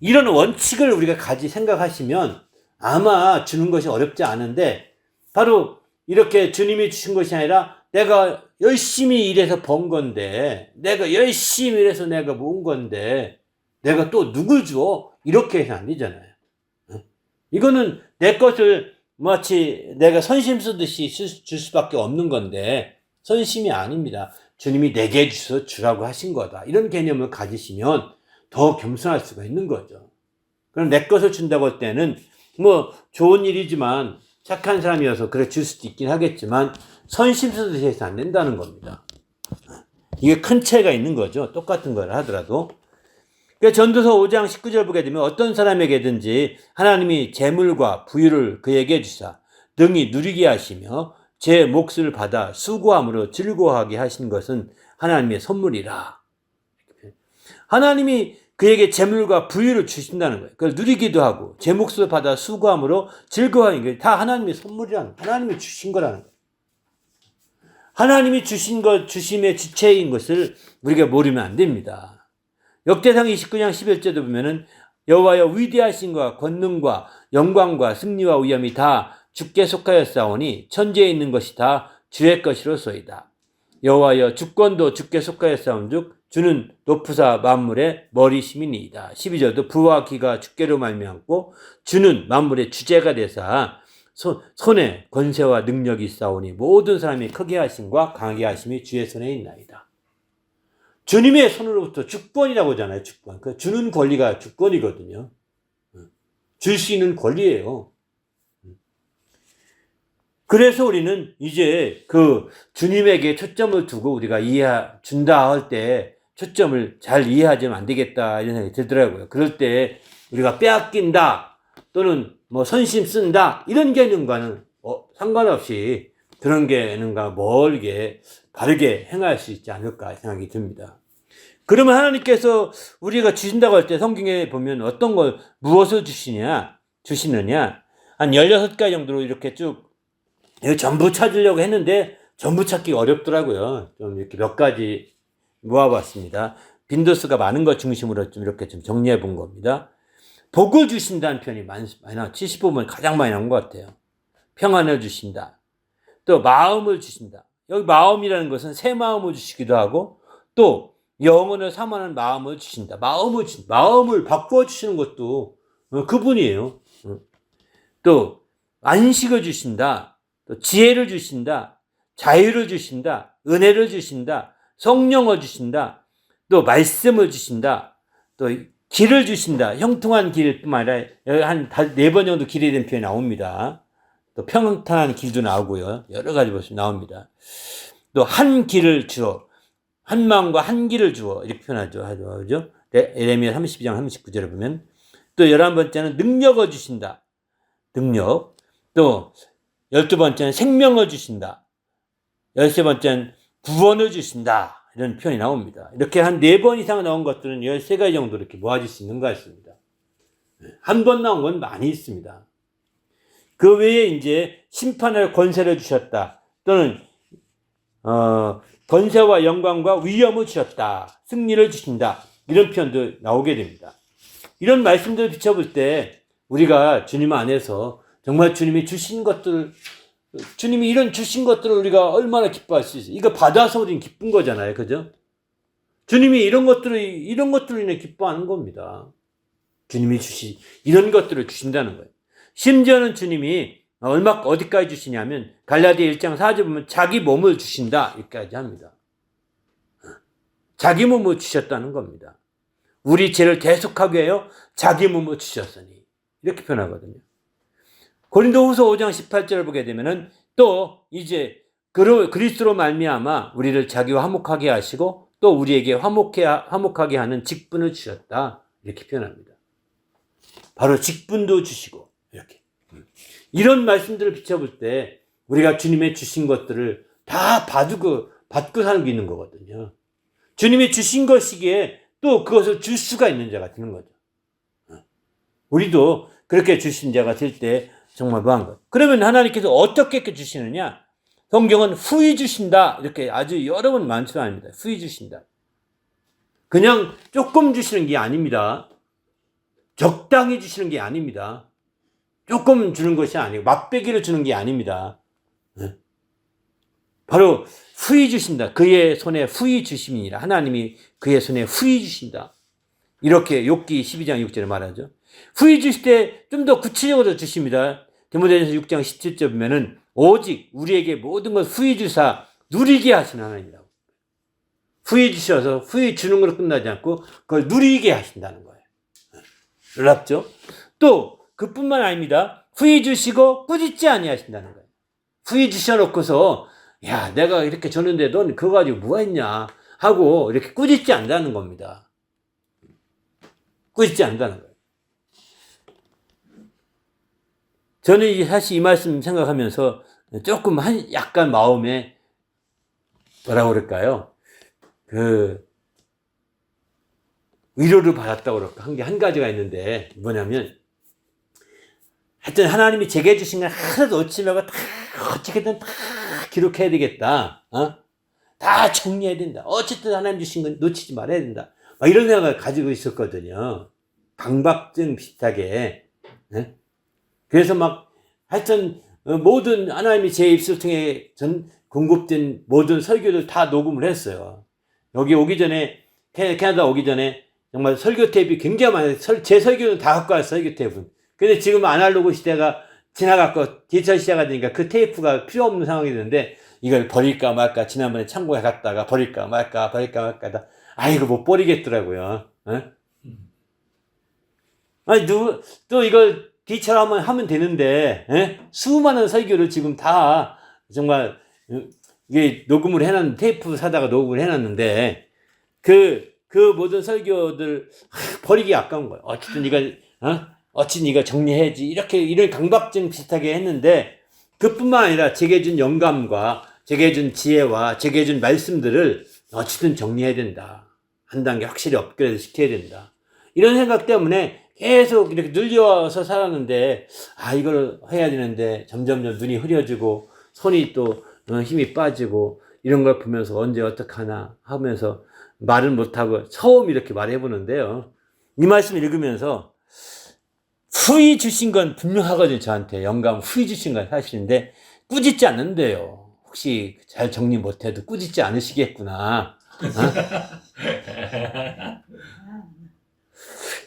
이런 원칙을 우리가 생각하시면 아마 주는 것이 어렵지 않은데 바로 이렇게 주님이 주신 것이 아니라 내가 열심히 일해서 번 건데 내가 열심히 일해서 내가 모은 건데 내가 또 누굴 줘? 이렇게 해서 안 되잖아요. 이거는 내 것을 마치 내가 선심 쓰듯이 줄 수밖에 없는 건데 선심이 아닙니다. 주님이 내게 주셔서 주라고 하신 거다. 이런 개념을 가지시면 더 겸손할 수가 있는 거죠. 그럼 내 것을 준다고 할 때는 뭐 좋은 일이지만 착한 사람이어서 그래 줄 수도 있긴 하겠지만 선심 쓰듯이 해서 안 된다는 겁니다. 이게 큰 차이가 있는 거죠. 똑같은 걸 하더라도. 그러니까 전도서 5장 19절 보게 되면 어떤 사람에게든지 하나님이 재물과 부유를 그에게 주사 능히 누리게 하시며 제 몫을 받아 수고함으로 즐거워하게 하신 것은 하나님의 선물이라. 하나님이 그에게 재물과 부유를 주신다는 거예요. 그걸 누리기도 하고 제 몫을 받아 수고함으로 즐거워하는 게 다 하나님의 선물이라는 거예요. 하나님이 주신 거라는 거예요. 하나님이 주신 것, 주심의 주체인 것을 우리가 모르면 안 됩니다. 역대상 29장 11절도 보면은 여호와여 위대하신과 권능과 영광과 승리와 위엄이 다 주께 속하였사오니 천지에 있는 것이 다 주의 것이로소이다. 여호와여 주권도 주께 속하였사온즉 주는 높으사 만물의 머리심이니이다. 12절도 부와 기가 주께로 말미암고 주는 만물의 주제가 되사 손에 권세와 능력이 있사오니 모든 사람이 크게 하심과 강하게 하심이 주의 손에 있나이다. 주님의 손으로부터 주권이라고 하잖아요. 주권. 그 주는 권리가 주권이거든요. 줄 수 있는 권리예요. 그래서 우리는 이제 그 주님에게 초점을 두고 우리가 준다 할 때 초점을 잘 이해하지면 안 되겠다 이런 생각이 들더라고요. 그럴 때 우리가 빼앗긴다 또는 뭐 선심 쓴다 이런 개념과는 상관없이 그런 개념과 멀게 바르게 행할 수 있지 않을까 생각이 듭니다. 그러면 하나님께서 우리가 주신다고 할 때 성경에 보면 어떤 걸 무엇을 주시느냐 한 16가지 정도로 이렇게 쭉 전부 찾으려고 했는데 전부 찾기가 어렵더라고요. 좀 이렇게 몇 가지 모아봤습니다. 빈도수가 많은 것 중심으로 좀 이렇게 좀 정리해 본 겁니다. 복을 주신다는 표현이 많이 나와. 70부분 가장 많이 나온 것 같아요. 평안을 주신다. 또 마음을 주신다. 여기 마음이라는 것은 새 마음을 주시기도 하고 또 영혼을 사모하는 마음을 주신다. 마음을 바꾸어 주시는 것도 그분이에요. 또 안식을 주신다. 또 지혜를 주신다. 자유를 주신다. 은혜를 주신다. 성령을 주신다. 또 말씀을 주신다. 또 길을 주신다. 형통한 길뿐만 아니라 여기 한 4번 정도 길에 대한 표현이 나옵니다. 또 평탄한 길도 나오고요. 여러 가지 모습이 나옵니다. 또 한 길을 주어. 한 마음과 한 길을 주어. 이렇게 표현하죠. 그죠? 에레미야 32장 39절에 보면 또 11번째는 능력을 주신다. 능력. 또 12번째는 생명을 주신다. 13번째는 구원을 주신다. 이런 표현이 나옵니다. 이렇게 한 4번 이상 나온 것들은 13가지 정도 이렇게 모아질 수 있는 것 같습니다. 한 번 나온 건 많이 있습니다. 그 외에 이제 심판할 권세를 주셨다. 또는 권세와 영광과 위엄을 주셨다. 승리를 주신다. 이런 표현도 나오게 됩니다. 이런 말씀들을 비춰볼 때 우리가 주님 안에서 정말 주님이 주신 것들, 주님이 이런 주신 것들을 우리가 얼마나 기뻐할 수 있어요. 이거 받아서 우리는 기쁜 거잖아요. 그죠? 주님이 이런 것들로 인해 기뻐하는 겁니다. 주님이 이런 것들을 주신다는 거예요. 심지어는 주님이 어디까지 주시냐면 갈라디아 1장 4절 보면 자기 몸을 주신다. 여기까지 합니다. 자기 몸을 주셨다는 겁니다. 우리 죄를 대속하게 하여 자기 몸을 주셨으니. 이렇게 표현하거든요. 고린도후서 5장 18절을 보게 되면은 또 이제 그리스도로 말미암아 우리를 자기와 화목하게 하시고 또 우리에게 화목하게 하는 직분을 주셨다. 이렇게 표현합니다. 바로 직분도 주시고 이렇게. 이런 말씀들을 비춰볼 때 우리가 주님의 주신 것들을 다 받고 사는 게 있는 거거든요. 주님이 주신 것이기에 또 그것을 줄 수가 있는 자가 되는 거죠. 우리도 그렇게 주신 자가 될 때 정말 뭐한 것. 그러면 하나님께서 어떻게 주시느냐? 성경은 후히 주신다. 이렇게 아주 여러 번 말씀합니다. 후히 주신다. 그냥 조금 주시는 게 아닙니다. 적당히 주시는 게 아닙니다. 조금 주는 것이 아니고 맛배기를 주는 게 아닙니다. 바로 후히 주신다. 그의 손에 후히 주심이니라. 하나님이 그의 손에 후히 주신다. 이렇게 욥기 12장 6절에 말하죠. 후히 주실 때 좀 더 구체적으로 주십니다. 디모데전서 6장 17절 보면은 오직 우리에게 모든 것 후히 주사 누리게 하시는 하나님이라고. 후히 주셔서 후히 주는 걸로 끝나지 않고 그걸 누리게 하신다는 거예요. 놀랍죠? 또 그뿐만 아닙니다. 후히 주시고 꾸짖지 아니하신다는 거예요. 후히 주셔놓고서 야 내가 이렇게 줬는데 넌 그거 가지고 뭐가 있냐 하고 이렇게 꾸짖지 않는다는 겁니다. 꾸짖지 않는다는 거예요. 저는 사실 이 말씀 생각하면서 조금 약간 마음에 뭐라고 그럴까요? 위로를 받았다고 그럴까? 한 가지가 있는데 뭐냐면 하여튼 하나님이 제게 주신 걸 하나도 놓치지 말고 다 어떻게든 다 기록해야 되겠다. 다 정리해야 된다. 어쨌든 하나님 주신 건 놓치지 말아야 된다. 막 이런 생각을 가지고 있었거든요. 강박증 비슷하게. 그래서 막 하여튼 모든 하나님이 제 입술 통해 공급된 모든 설교를 다 녹음을 했어요. 여기 오기 전에 캐나다 오기 전에 정말 설교 테이프 굉장히 많아요. 제 설교는 다 갖고 왔어요. 설교 테이프는. 근데 지금 아날로그 시대가 지나갔고 디지털 시대가 되니까 그 테이프가 필요 없는 상황이 되는데 이걸 버릴까 말까 지난번에 참고해 갔다가 버릴까 말까 아이고 못 버리겠더라고요. 아니 또 이걸 디지털 하면 되는데 수많은 설교를 지금 다 정말 이게 녹음을 해놨는데 테이프 사다가 녹음을 해놨는데 그 모든 설교들 버리기 아까운 거예요. 어쨌든 이걸 정리해야지 이런 강박증 비슷하게 했는데 그뿐만 아니라 제게 준 영감과 제게 준 지혜와 제게 준 말씀들을 어쨌든 정리해야 된다. 한 단계 확실히 업그레이드 시켜야 된다. 이런 생각 때문에 계속 이렇게 눌려서 살았는데 이걸 해야 되는데 점점 눈이 흐려지고 손이 또 힘이 빠지고 이런 걸 보면서 언제 어떡하나 하면서 말은 못하고 처음 이렇게 말해보는데요. 이 말씀 읽으면서 후히 주신 건 분명하거든요. 저한테 영감 후히 주신 건 사실인데 꾸짖지 않는데요. 혹시 잘 정리 못해도 꾸짖지 않으시겠구나.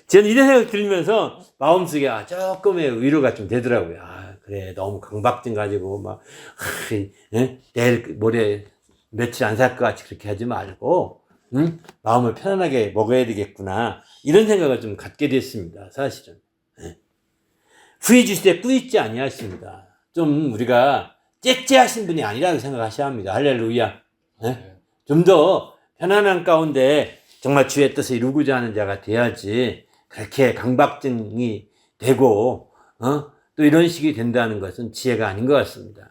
저는 이런 생각 들으면서 마음속에 조금의 위로가 좀 되더라고요. 그래 너무 강박증 가지고 막 내일 모레 며칠 안 살 것 같이 그렇게 하지 말고 마음을 편안하게 먹어야 되겠구나 이런 생각을 좀 갖게 됐습니다. 사실은 후히 주실 때 꾸짖지 아니하십니다. 좀 우리가 째째하신 분이 아니라고 생각하셔야 합니다. 할렐루야. 좀 더 편안한 가운데 정말 주의 뜻을 이루고자 하는 자가 돼야지 그렇게 강박증이 되고 또 또 이런 식이 된다는 것은 지혜가 아닌 것 같습니다.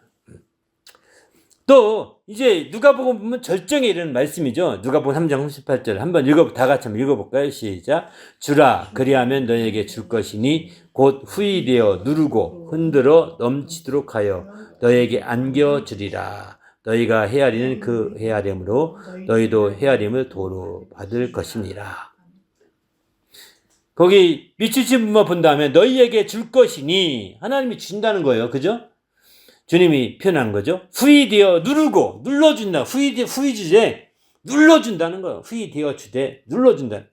또 이제 누가복음 보면 절정에 이르는 말씀이죠. 누가복음 3장 38절 한번 다 같이 한번 읽어볼까요? 시작. 주라 그리하면 너희에게 줄 것이니 곧 후이되어 누르고 흔들어 넘치도록 하여 너희에게 안겨주리라. 너희가 헤아리는 그 헤아림으로 너희도 헤아림을 도로 받을 것이니라. 거기 밑줄친 부분만 본다면 너희에게 줄 것이니 하나님이 준다는 거예요. 그죠? 주님이 표현한 거죠. 후이되어 누르고 눌러준다. 후이주제 눌러준다는 거예요. 후이되어 주되 눌러준다.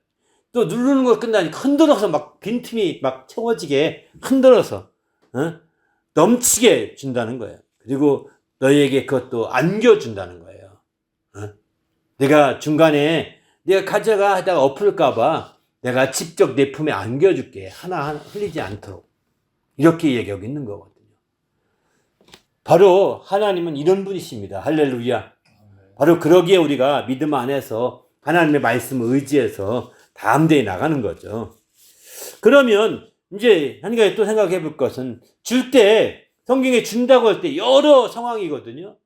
또 누르는 거 끝나니까 흔들어서 막 빈틈이 막 채워지게 흔들어서 넘치게 준다는 거예요. 그리고 너희에게 그것도 안겨준다는 거예요. 내가 중간에 내가 가져가 하다가 엎을까 봐 내가 직접 내 품에 안겨줄게. 하나하나 흘리지 않도록. 이렇게 얘기하고 있는 거거든요. 바로 하나님은 이런 분이십니다. 할렐루야. 바로 그러기에 우리가 믿음 안에서 하나님의 말씀을 의지해서 담대히 나가는 거죠. 그러면 이제 한 가지 또 생각해 볼 것은 줄 때 성경에 준다고 할 때 여러 상황이거든요.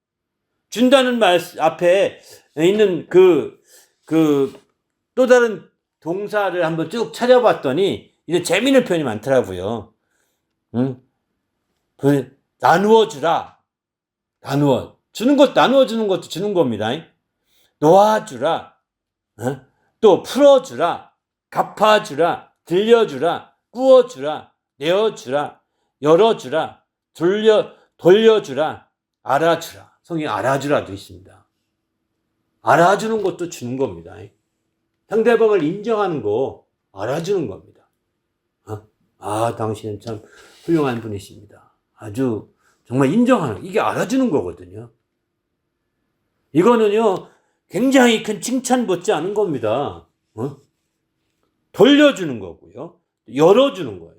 준다는 말 앞에 있는 또 다른 동사를 한번 쭉 찾아봤더니 이제 재미있는 표현이 많더라고요. 나누어 주라. 나누어 주는 것도 주는 겁니다. 놓아주라. 또 풀어주라. 갚아주라. 들려주라. 꾸어주라. 내어주라. 열어주라. 돌려주라. 알아주라. 성경에 알아주라도 있습니다. 알아주는 것도 주는 겁니다. 상대방을 인정하는 거 알아주는 겁니다. 당신은 참 훌륭한 분이십니다. 아주 정말 인정하는, 이게 알아주는 거거든요. 이거는요, 굉장히 큰 칭찬 받지 않은 겁니다. 돌려주는 거고요. 열어주는 거예요.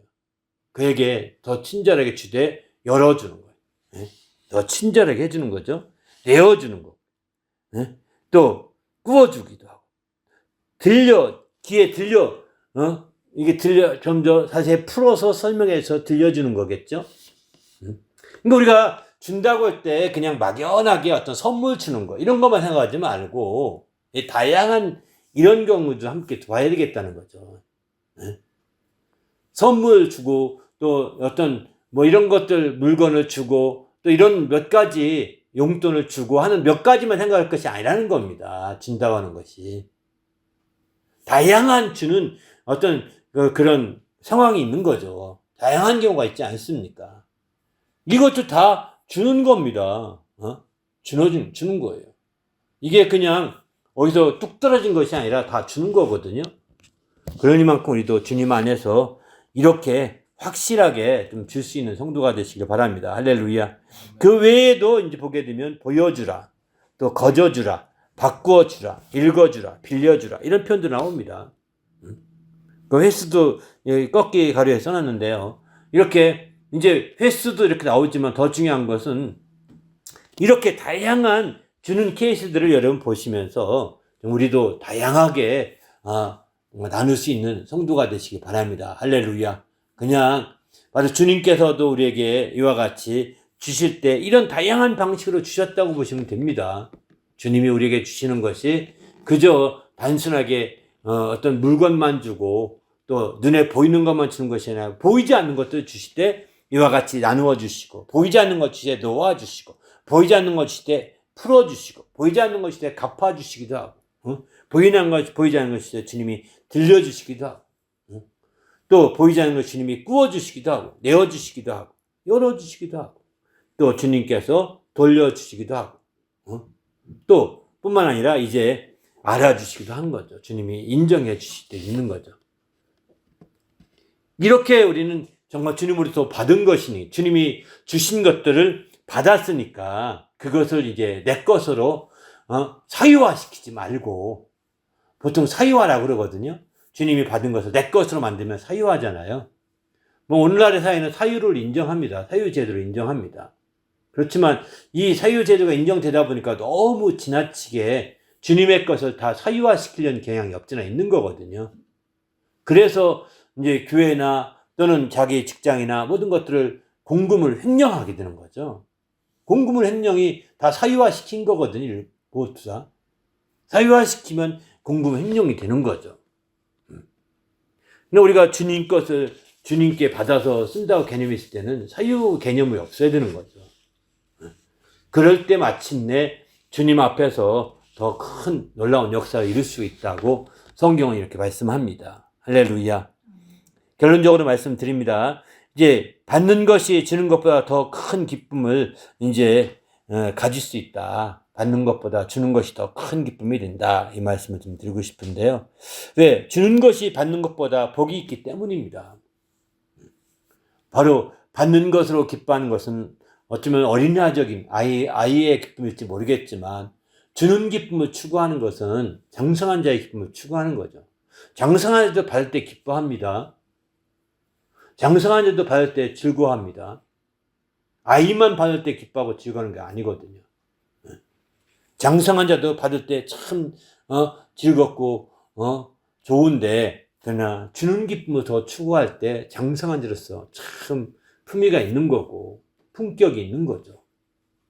그에게 더 친절하게 주되 열어주는 거예요. 더 친절하게 해주는 거죠. 내어주는 거. 또 구워주기도 하고. 귀에 들려, 이게 좀 더 자세히 풀어서 설명해서 들려주는 거겠죠. 그러니까 우리가 준다고 할 때 그냥 막연하게 어떤 선물 주는 거 이런 것만 생각하지 말고 다양한 이런 경우도 함께 봐야 되겠다는 거죠. 선물 주고 또 어떤 뭐 이런 것들 물건을 주고 또 이런 몇 가지 용돈을 주고 하는 몇 가지만 생각할 것이 아니라는 겁니다. 준다고 하는 것이. 다양한 주는 어떤 그런 상황이 있는 거죠. 다양한 경우가 있지 않습니까? 이것도 다 주는 겁니다. 주는 거예요. 이게 그냥 어디서 뚝 떨어진 것이 아니라 다 주는 거거든요. 그러니만큼 우리도 주님 안에서 이렇게 확실하게 좀 줄 수 있는 성도가 되시길 바랍니다. 할렐루야. 그 외에도 이제 보게 되면 보여주라, 또 거저주라, 바꾸어주라, 읽어주라, 빌려주라 이런 표현도 나옵니다. 그 횟수도 꺾기 가루에 써놨는데요. 이렇게 이제 횟수도 이렇게 나오지만 더 중요한 것은 이렇게 다양한 주는 케이스들을 여러분 보시면서 우리도 다양하게 나눌 수 있는 성도가 되시기 바랍니다. 할렐루야. 그냥 바로 주님께서도 우리에게 이와 같이 주실 때 이런 다양한 방식으로 주셨다고 보시면 됩니다. 주님이 우리에게 주시는 것이 그저 단순하게 어떤 물건만 주고 또 눈에 보이는 것만 주는 것이 아니라 보이지 않는 것도 주실 때 이와 같이 나누어 주시고 보이지 않는 것 주실 때 놓아 주시고 보이지 않는 것 주실 때 풀어 주시고 보이지 않는 것 주실 때 갚아 주시기도 하고 보이지 않는 것 주실 때 주님이 들려 주시기도 하고 또 보이지 않는 것 주님이 꾸어 주시기도 하고 내어 주시기도 하고 열어 주시기도 하고 또 주님께서 돌려 주시기도 하고 또 뿐만 아니라 이제 알아주시기도 하는 거죠. 주님이 인정해 주실 때 있는 거죠. 이렇게 우리는 정말 주님으로부터 받은 것이니 주님이 주신 것들을 받았으니까 그것을 이제 내 것으로 사유화시키지 말고 보통 사유화라고 그러거든요. 주님이 받은 것을 내 것으로 만들면 사유화잖아요. 뭐 오늘날의 사회는 사유를 인정합니다. 사유제도를 인정합니다. 그렇지만 이 사유제도가 인정되다 보니까 너무 지나치게 주님의 것을 다 사유화시키려는 경향이 없지나 있는 거거든요. 그래서 이제 교회나 또는 자기 직장이나 모든 것들을 공금을 횡령하게 되는 거죠. 공금을 횡령이 다 사유화시킨 거거든요. 모두 사유화시키면 공금 횡령이 되는 거죠. 근데 우리가 주님 것을 주님께 받아서 쓴다고 개념이 있을 때는 사유 개념이 없어야 되는 거죠. 그럴 때 마침내 주님 앞에서 더 큰 놀라운 역사를 이룰 수 있다고 성경은 이렇게 말씀합니다. 할렐루야. 결론적으로 말씀드립니다. 이제 받는 것이 주는 것보다 더 큰 기쁨을 이제 가질 수 있다. 받는 것보다 주는 것이 더 큰 기쁨이 된다. 이 말씀을 좀 드리고 싶은데요. 왜? 주는 것이 받는 것보다 복이 있기 때문입니다. 바로 받는 것으로 기뻐하는 것은 어쩌면 어린아적인 아이의 기쁨일지 모르겠지만 주는 기쁨을 추구하는 것은 장성한 자의 기쁨을 추구하는 거죠. 장성한 자도 받을 때 기뻐합니다. 장성한 자도 받을 때 즐거워합니다. 아이만 받을 때 기뻐하고 즐거워하는 게 아니거든요. 장성한 자도 받을 때 참 즐겁고 좋은데 그러나 주는 기쁨을 더 추구할 때 장성한 자로서 참 품위가 있는 거고 품격이 있는 거죠.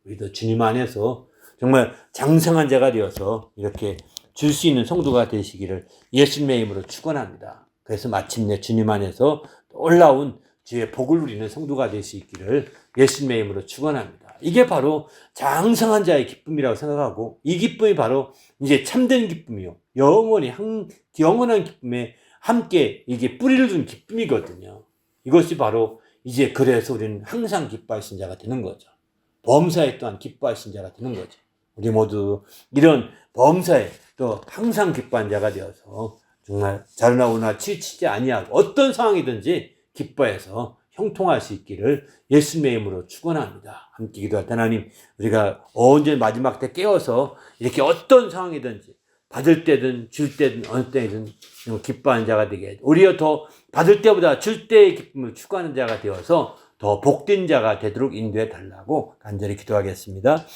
우리도 주님 안에서 정말 장성한 자가 되어서 이렇게 줄 수 있는 성도가 되시기를 예수님의 이름으로 축원합니다. 그래서 마침내 주님 안에서 놀라운 주의 복을 누리는 성도가 될 수 있기를 예수님의 이름으로 축원합니다. 이게 바로 장성한 자의 기쁨이라고 생각하고 이 기쁨이 바로 이제 참된 기쁨이요. 영원한 기쁨에 함께 이게 뿌리를 둔 기쁨이거든요. 이것이 바로 이제 그래서 우리는 항상 기뻐하신 자가 되는 거죠. 범사에 또한 기뻐하신 자가 되는 거죠. 우리 모두 이런 범사에 또 항상 기뻐한 자가 되어서 정말 자르나 오나 치우치지 아니하고 어떤 상황이든지 기뻐해서 형통할 수 있기를 예수님의 이름으로 축원합니다. 함께 기도할 때 하나님 우리가 언제 마지막 때 깨어서 이렇게 어떤 상황이든지 받을 때든 줄 때든 어느 때든 기뻐하는 자가 되게 오히려 더 받을 때보다 줄 때의 기쁨을 추구하는 자가 되어서 더 복된 자가 되도록 인도해 달라고 간절히 기도하겠습니다.